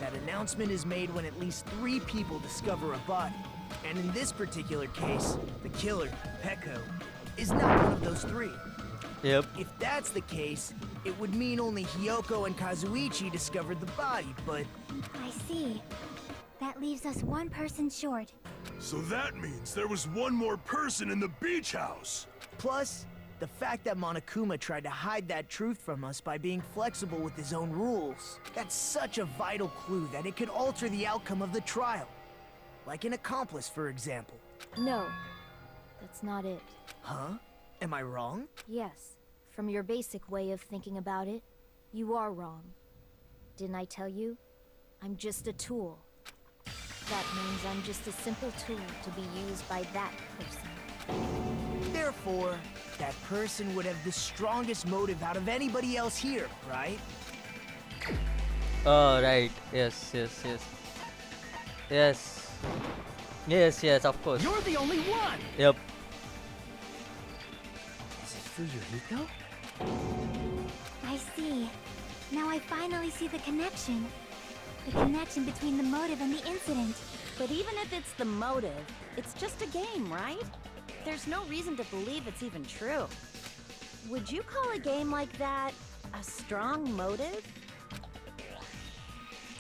That announcement is made when at least 3 people discover a body. And in this particular case, the killer, Pecco, is not one of those 3. Yep. If that's the case, it would mean only Hyoko and Kazuichi discovered the body, but... I see. That leaves us one person short. So that means there was one more person in the beach house. Plus, the fact that Monokuma tried to hide that truth from us by being flexible with his own rules. That's such a vital clue that it could alter the outcome of the trial. Like an accomplice, for example. No, that's not it. Huh? Am I wrong? Yes, from your basic way of thinking about it, you are wrong. Didn't I tell you? I'm just a tool. That means I'm just a simple tool to be used by that person. Therefore, that person would have the strongest motive out of anybody else here, right? Oh, right. Yes, yes, yes. Yes. Yes, yes, of course. You're the only one! Yep. Is it Fuyuhiko? I see. Now I finally see the connection. The connection between the motive and the incident. But even if it's the motive, it's just a game, right? There's no reason to believe it's even true. Would you call a game like that a strong motive?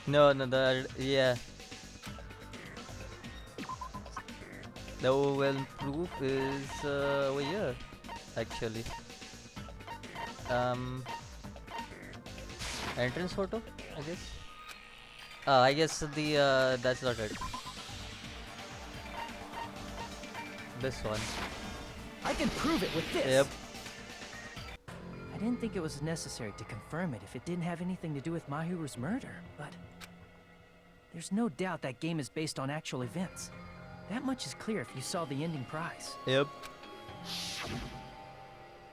No, yeah. The well proof is over here, actually. Entrance photo, I guess. I guess the that's not it. This one. I can prove it with this! Yep. I didn't think it was necessary to confirm it if it didn't have anything to do with Mahiru's murder, but... There's no doubt that game is based on actual events. That much is clear if you saw the ending prize. Yep.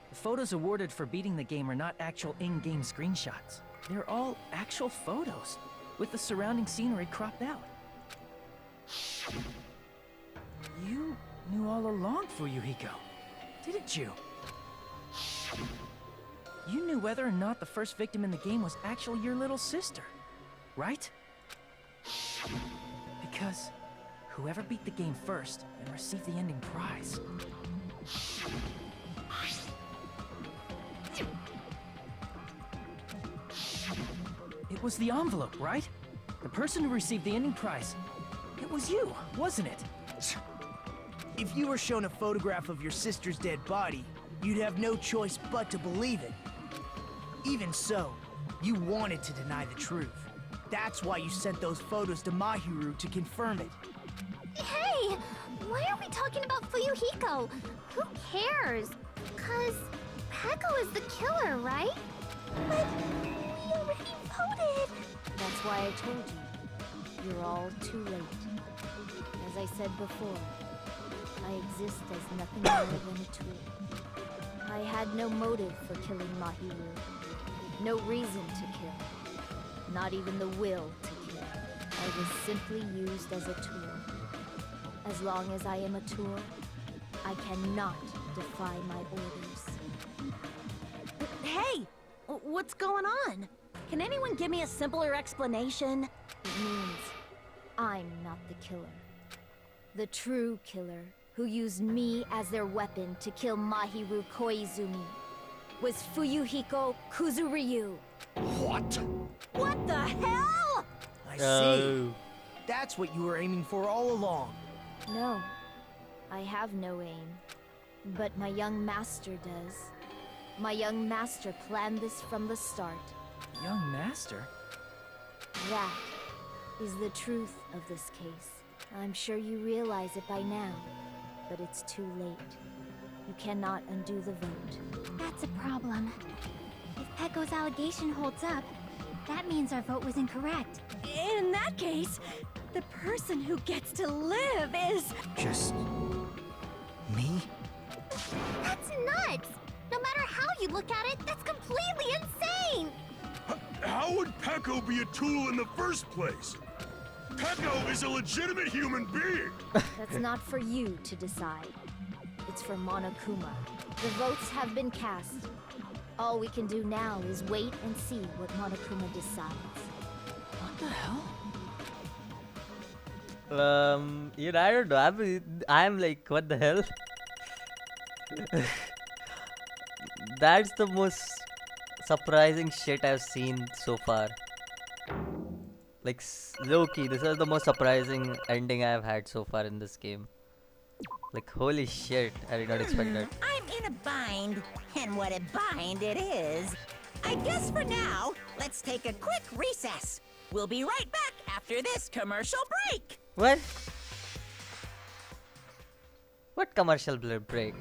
The photos awarded for beating the game are not actual in-game screenshots. They're all actual photos, with the surrounding scenery cropped out. You knew all along, Fuyuhiko, didn't you? You knew whether or not the first victim in the game was actually your little sister, right? Because whoever beat the game first and received the ending prize. It was the envelope, right? The person who received the ending prize. It was you, wasn't it? If you were shown a photograph of your sister's dead body, you'd have no choice but to believe it. Even so, you wanted to deny the truth. That's why you sent those photos to Mahiru to confirm it. Hey! Why are we talking about Fuyuhiko? Who cares? 'Cause Peko is the killer, right? But we already voted! That's why I told you. You're all too late. As I said before, I exist as nothing more than a tool. I had no motive for killing Mahiru. No reason to kill. Not even the will to kill. I was simply used as a tool. As long as I am a tool, I cannot defy my orders. Hey! What's going on? Can anyone give me a simpler explanation? It means I'm not the killer. The true killer, who used me as their weapon to kill Mahiru Koizumi, was Fuyuhiko Kuzuryu. What? What the hell? I see. That's what you were aiming for all along. No, I have no aim. But my young master does. My young master planned this from the start. Young master? That is the truth of this case. I'm sure you realize it by now, but it's too late. You cannot undo the vote. That's a problem. If Peko's allegation holds up, that means our vote was incorrect. In that case, the person who gets to live is... Just... me? That's nuts! No matter how you look at it, that's completely insane! How would Peko be a tool in the first place? Peko is a legitimate human being! That's not for you to decide. It's for Monokuma. The votes have been cast. All we can do now is wait and see what Monokuma decides. What the hell? I don't know. I'm like, what the hell? That's the most surprising shit I've seen so far. Like, low-key, this is the most surprising ending I've had so far in this game. Like, holy shit, I did not expect that. I'm in a bind, and what a bind it is. I guess for now, let's take a quick recess. We'll be right back after this commercial break. What? What commercial break?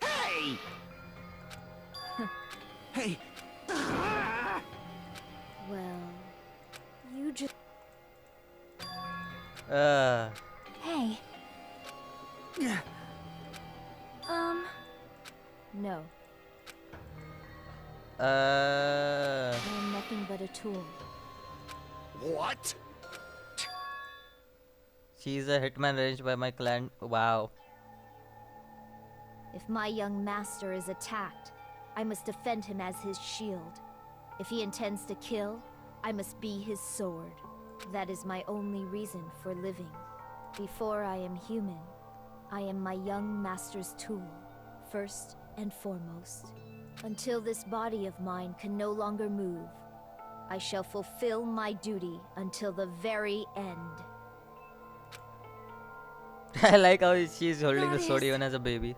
Hey! Hey! Well, you just... Hey. No. I am nothing but a tool. What? She's a hitman arranged by my clan. Wow. If my young master is attacked, I must defend him as his shield. If he intends to kill, I must be his sword. That is my only reason for living. Before I am human, I am my young master's tool, first and foremost. Until this body of mine can no longer move, I shall fulfill my duty until the very end. I like how she's holding the sword even as a baby.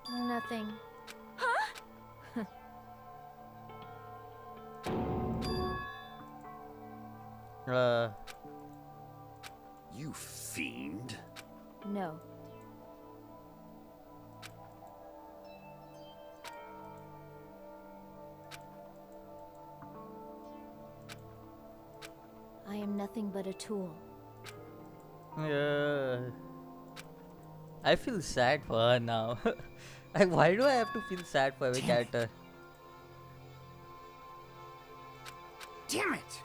Nothing. You fiend. No. I am nothing but a tool. I feel sad for her now. Like, why do I have to feel sad for every character? Damn it!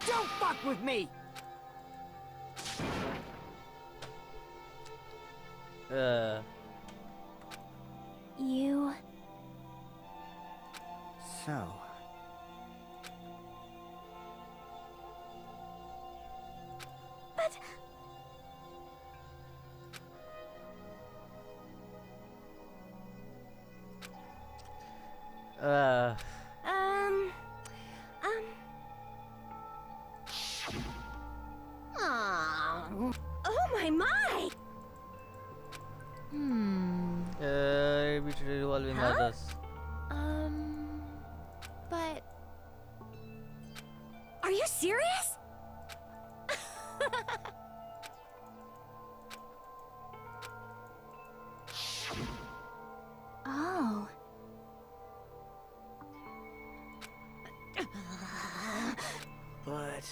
Don't fuck with me! You... So... But... Oh my! Which revolving others. But... Are you serious? Oh... But...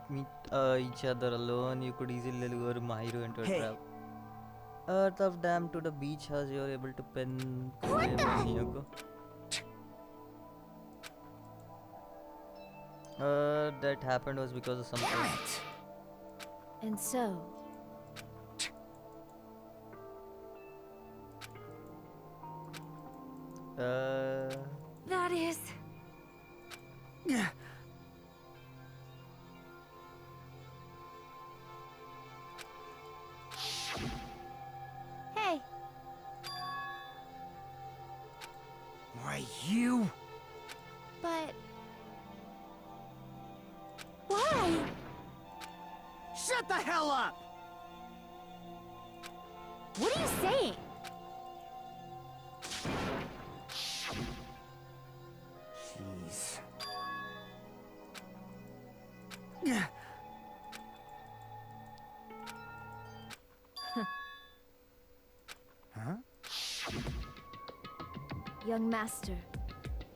Meet each other alone, you could easily lure Mahiru into a Hey. trap. Earth of Dam to the beach house, you're able to pin What the? Hiyoko. That happened was because of something. And so... That is... Hey, Why, you... but... Why? Shut the hell up! What are you saying? Jeez. Huh? Young master,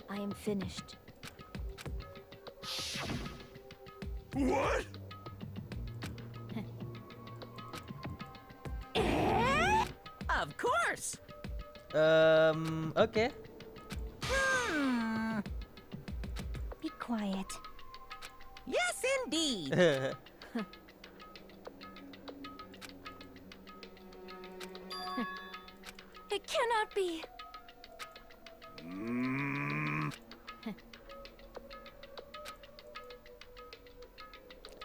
I am finished. What? Of course. Okay. be quiet. Yes, indeed. It cannot be.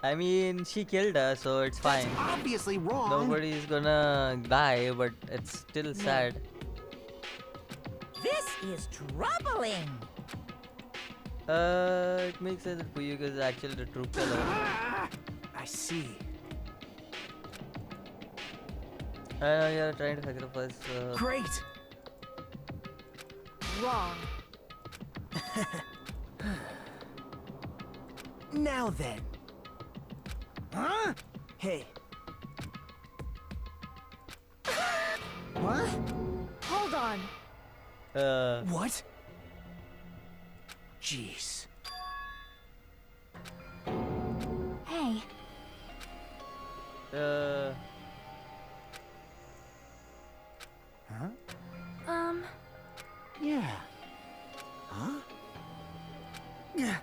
I mean, she killed her, so it's fine. Obviously wrong. Nobody's gonna die, but it's still sad. This is troubling. It makes sense that Fuyuka is actually the true killer. I see. I know you're trying to sacrifice. Great! Wrong. Now then. Huh? Hey, What? Hold on. what? Jeez. Hey, Uh, Huh? Yeah. Huh? Yeah.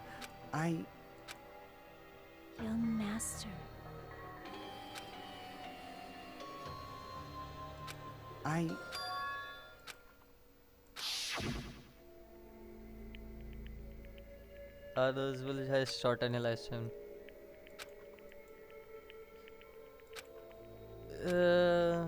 Young master. Others will just short analyze him. Uh,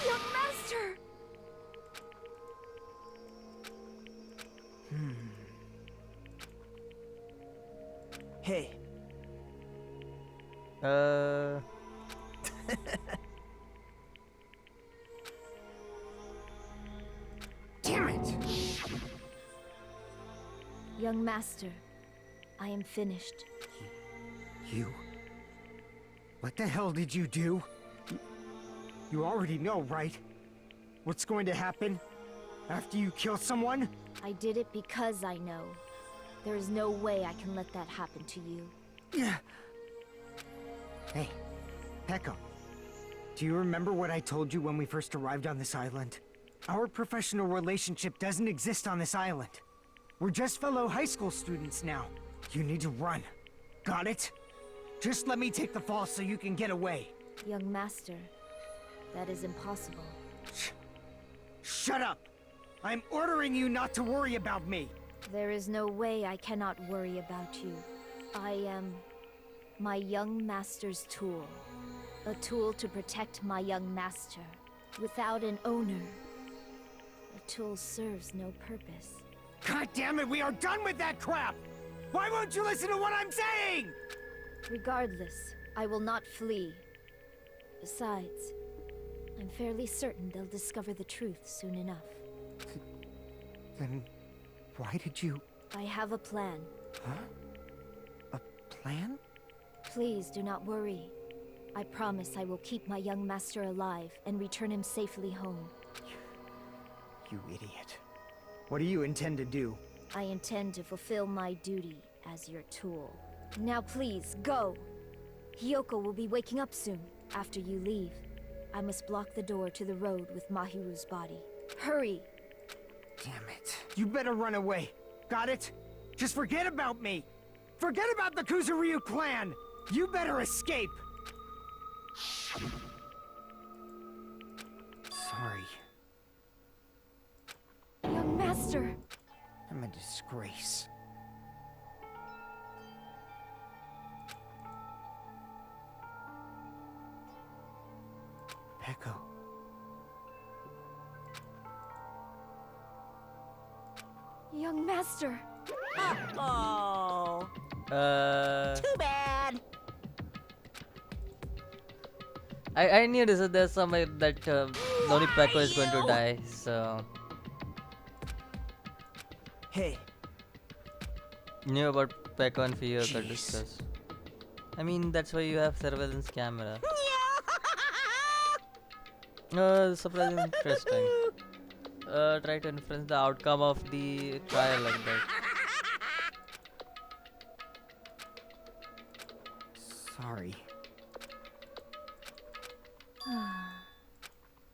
Young master! Hey, uh, Damn it! Young master, I am finished. You? What the hell did you do? You already know, right? What's going to happen after you kill someone? I did it because I know. There is no way I can let that happen to you. Yeah. Hey, Pekko. Do you remember what I told you when we first arrived on this island? Our professional relationship doesn't exist on this island. We're just fellow high school students now. You need to run. Got it? Just let me take the fall so you can get away. Young master, that is impossible. Shut up! I'm ordering you not to worry about me! There is no way I cannot worry about you. I am my young master's tool. A tool to protect my young master. Without an owner, a tool serves no purpose. God damn it, we are done with that crap! Why won't you listen to what I'm saying? Regardless, I will not flee. Besides, I'm fairly certain they'll discover the truth soon enough. Then why did you... I have a plan. Huh? A plan? Please do not worry. I promise I will keep my young master alive and return him safely home. You idiot. What do you intend to do? I intend to fulfill my duty as your tool. Now please, go! Hiyoko will be waking up soon, after you leave. I must block the door to the road with Mahiru's body. Hurry! Damn it. You better run away. Got it? Just forget about me! Forget about the Kuzuryu clan! You better escape! Sorry. Young master! I'm a disgrace. Pekko. Young master! Oh, too bad. I knew there's somewhere that only Pekko is going to die, so hey. knew about Pekko and Fio could discuss. I mean, that's why you have surveillance camera. Surprisingly interesting. Try to influence the outcome of the trial like that. Sorry.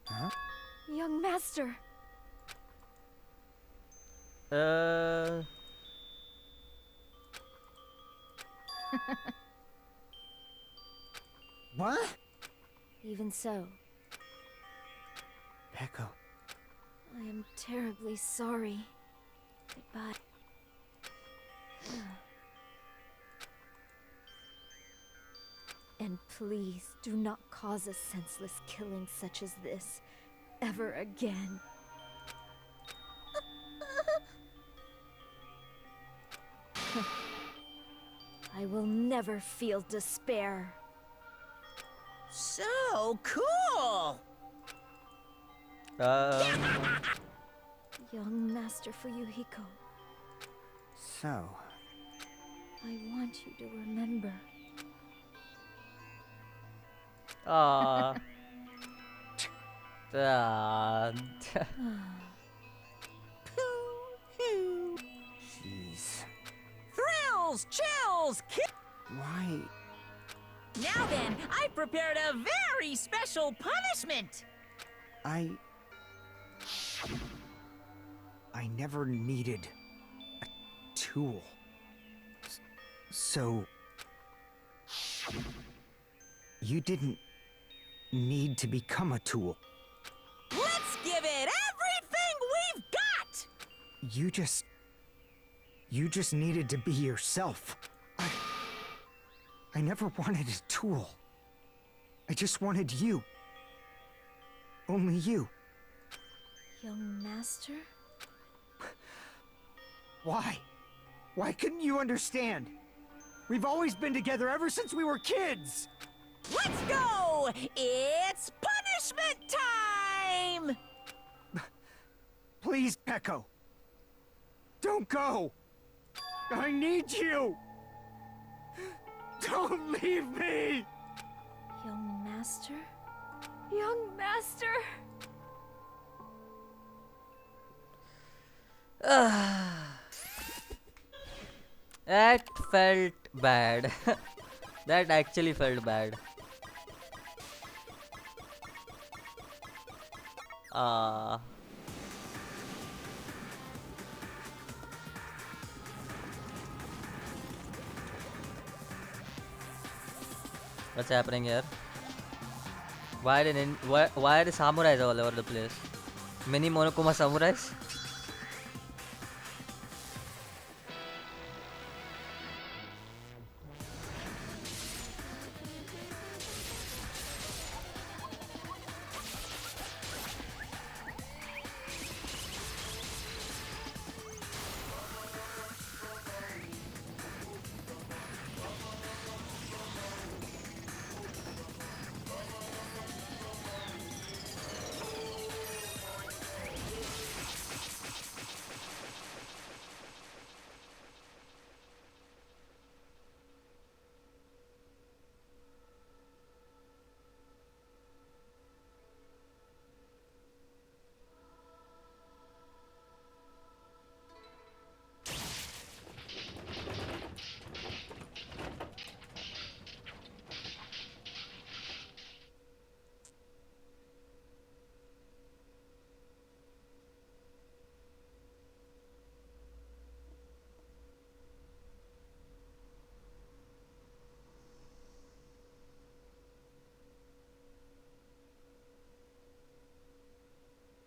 Huh? Young master! What? Even so, Pekko. I am terribly sorry. Goodbye. And please do not cause a senseless killing such as this ever again. I will never feel despair. So cool! Young Master Fuyuhiko, So, I want you to remember. Ah, Jeez. Thrills, chills, Why? Now then, I prepared a very special punishment. I never needed a tool. So you didn't need to become a tool. Let's give it everything we've got. You just needed to be yourself. I never wanted a tool. I just wanted you. Only you. Young master? Why? Why couldn't you understand? We've always been together ever since we were kids! Let's go! It's punishment time! Please, Echo. Don't go! I need you! Don't leave me! Young master? Young master? that felt bad. That actually felt bad. Ah. What's happening here? Why are the samurais all over the place? Mini Monokuma samurais?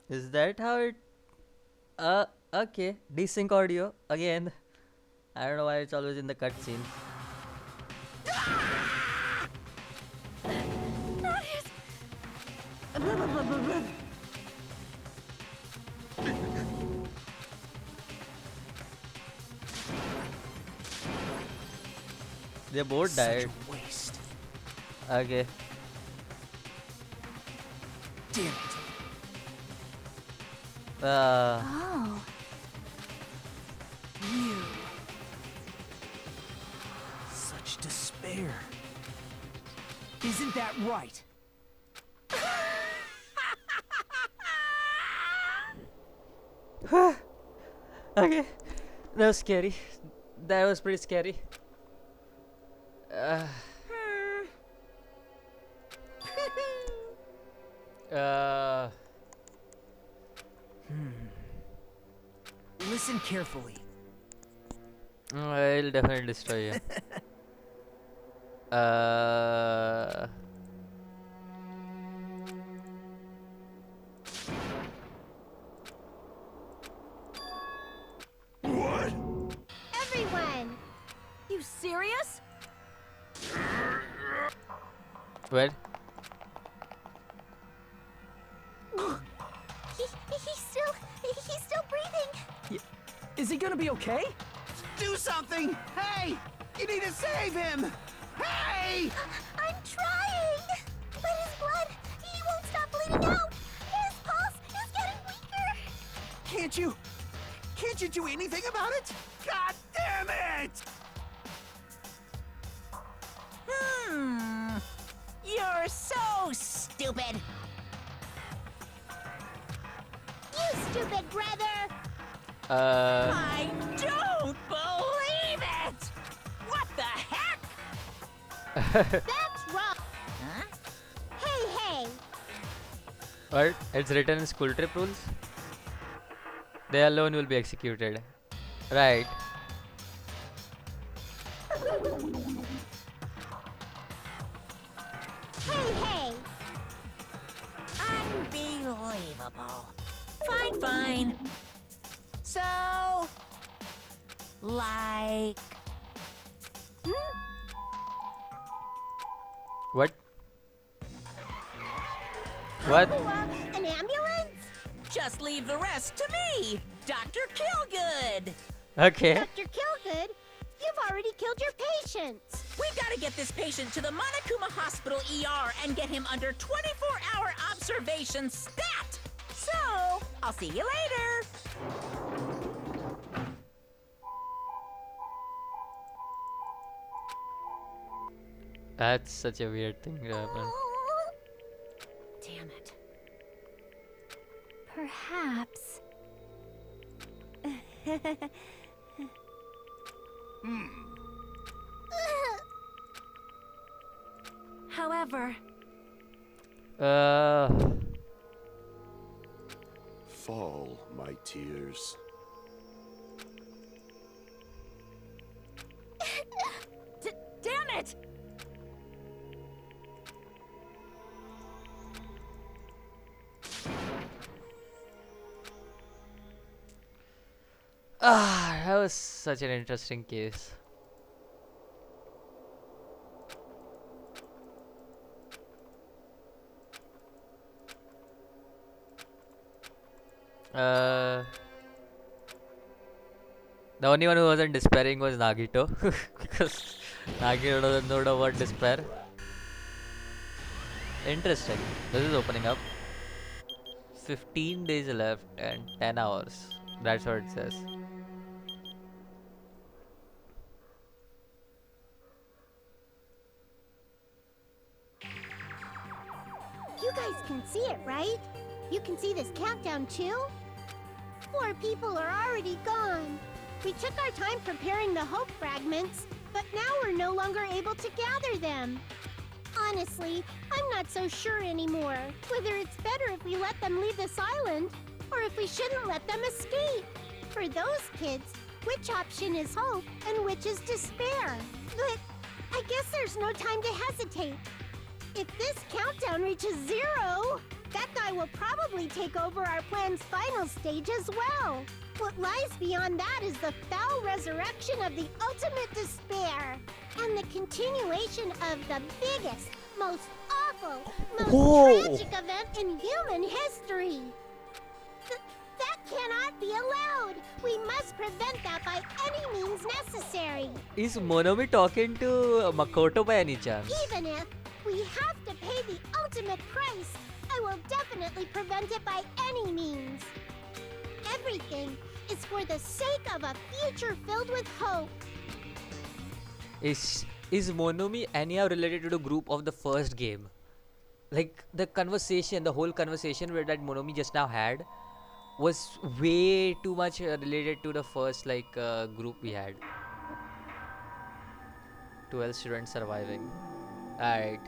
Is that how it... okay. Desync audio. Again. I don't know why it's always in the cutscene. They both died. Such a waste. Okay. Damn it. Oh. You. Such despair. Isn't that right? Okay. That was scary. That was pretty scary. Listen carefully. I'll definitely destroy you. What? Everyone! You serious? What? He's still breathing. Is he gonna be okay? Do something! Hey! You need to save him! Hey! I'm trying! But his blood, he won't stop bleeding out! His pulse is getting weaker! Can't you do anything about it? God damn it! You're so stupid. I don't believe it! What the heck? That's wrong. Huh? Hey! What? It's written in school trip rules? They alone will be executed. Right. Hey! Unbelievable. Fine. So, like... What? What? An ambulance? Just leave the rest to me, Dr. Killgood. Okay. Dr. Killgood, you've already killed your patients. We gotta get this patient to the Monokuma Hospital ER and get him under 24-hour observation stat. So, I'll see you later. That's such a weird thing to happen. Damn it. Perhaps. However, Fall, my tears. damn it! That was such an interesting case. The only one who wasn't despairing was Nagito because Nagito doesn't know the word despair. Interesting. This is opening up. 15 days left and 10 hours. That's what it says. You guys can see it, right? You can see this countdown too? 4 people are already gone. We took our time preparing the hope fragments, but now we're no longer able to gather them. Honestly, I'm not so sure anymore whether it's better if we let them leave this island or if we shouldn't let them escape. For those kids, which option is hope and which is despair? But I guess there's no time to hesitate. If this countdown reaches 0, that guy will probably take over our plan's final stage as well. What lies beyond that is the foul resurrection of the ultimate despair and the continuation of the biggest, most awful, most tragic event in human history. That cannot be allowed. We must prevent that by any means necessary. Is Monomi talking to Makoto by any chance? Even if we have to pay the ultimate price, I will definitely prevent it by any means. Everything is for the sake of a future filled with hope. Is Monomi anyhow related to the group of the first game? Like the conversation, the whole conversation where that Monomi just now had was way too much related to the first group we had. 12 students surviving. Alright.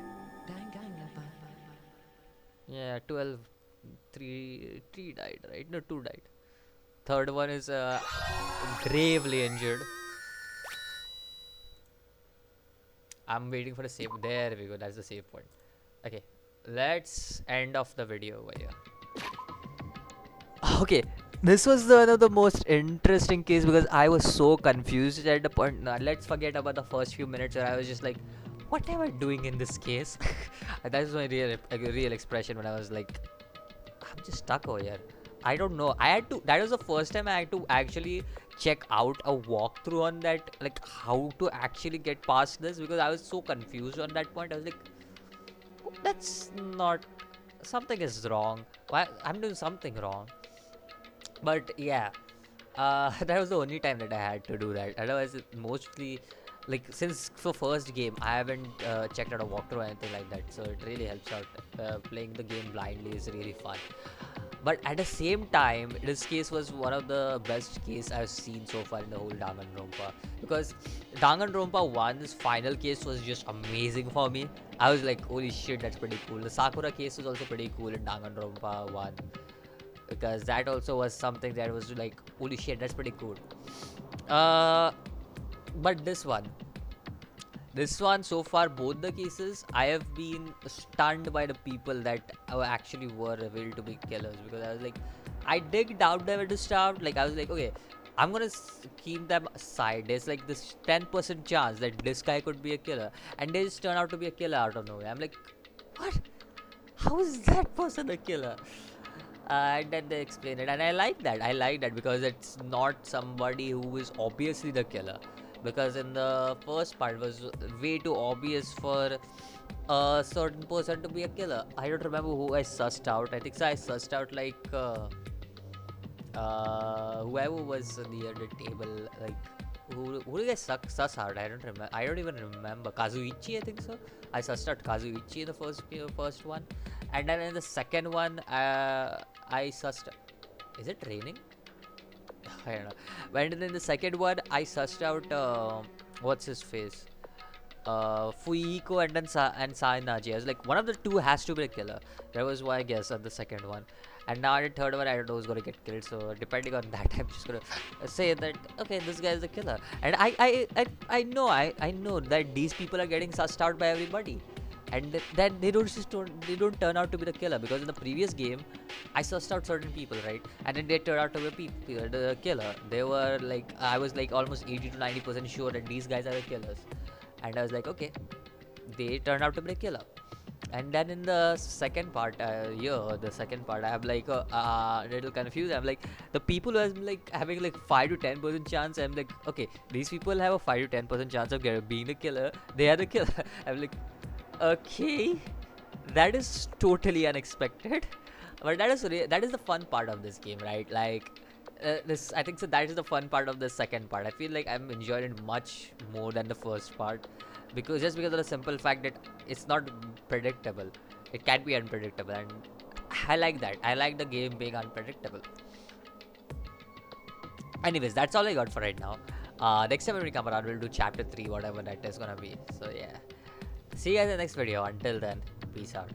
Yeah, 12. 3 died, right? No, 2 died. Third one is gravely injured. I'm waiting for a save. There we go. That's the save point. Okay, let's end off the video over here. Okay, this was one of the most interesting case because I was so confused at the point. Now, let's forget about the first few minutes where I was just like, what am I doing in this case? That was my real expression when I was like, I'm just stuck over here. I don't know. That was the first time I had to actually check out a walkthrough on that, like how to actually get past this, because I was so confused on that point. I was like, that's not, something is wrong. Why I'm doing something wrong. But yeah, that was the only time that I had to do that. Otherwise, it mostly, like, since for first game I haven't checked out a walkthrough or anything like that, so it really helps out. Playing the game blindly is really fun. But at the same time, this case was one of the best case I've seen so far in the whole Danganronpa, because Danganronpa 1's final case was just amazing for me. I was like, holy shit, that's pretty cool. The Sakura case was also pretty cool in Danganronpa 1, because that also was something that was like, holy shit, that's pretty cool. But this one so far, both the cases, I have been stunned by the people that actually were revealed to be killers, because I was like, I did doubt them at the start. Like, I was like, okay, I'm gonna keep them aside. There's like this 10% chance that this guy could be a killer, and they just turn out to be a killer out of nowhere. I'm like, what? How is that person a killer? And then they explain it, and I like that because it's not somebody who is obviously the killer, because in the first part it was way too obvious for a certain person to be a killer. I don't remember who I sussed out. I think so I sussed out like whoever was near the table. Like, who did I suss out? I don't even remember. Kazuichi, I think so. I sussed out Kazuichi in the first one, and then in the second one, I sussed. Is it raining? I don't know. But then in the second one, I sussed out what's his face, Fuiko and then Sainaji. I was like, one of the two has to be a killer. That was why I guess on the second one. And now the third one, I don't know who's gonna get killed. So depending on that, I'm just gonna say that okay, this guy is the killer. And I know that these people are getting sussed out by everybody, and then they don't turn out to be the killer, because in the previous game I sussed out certain people, right, and then they turned out to be the killer. They were like, I was like almost 80 to 90% sure that these guys are the killers, and I was like, okay, they turned out to be the killer. And then in the second part, I'm like a little confused. I'm like, the people who are like having like 5 to 10% chance, I'm like, okay, these people have a 5 to 10% chance of being the killer. They are the killer. I'm like, okay, that is totally unexpected, but that is the fun part of this game, right? Like, I think so that is the fun part of the second part. I feel like I'm enjoying it much more than the first part, because of the simple fact that it's not predictable. It can be unpredictable, and I like that. I like the game being unpredictable. Anyways, that's all I got for right now. Next time when we come around, we'll do chapter 3, whatever that is gonna be. So yeah, see you guys in the next video. Until then, peace out.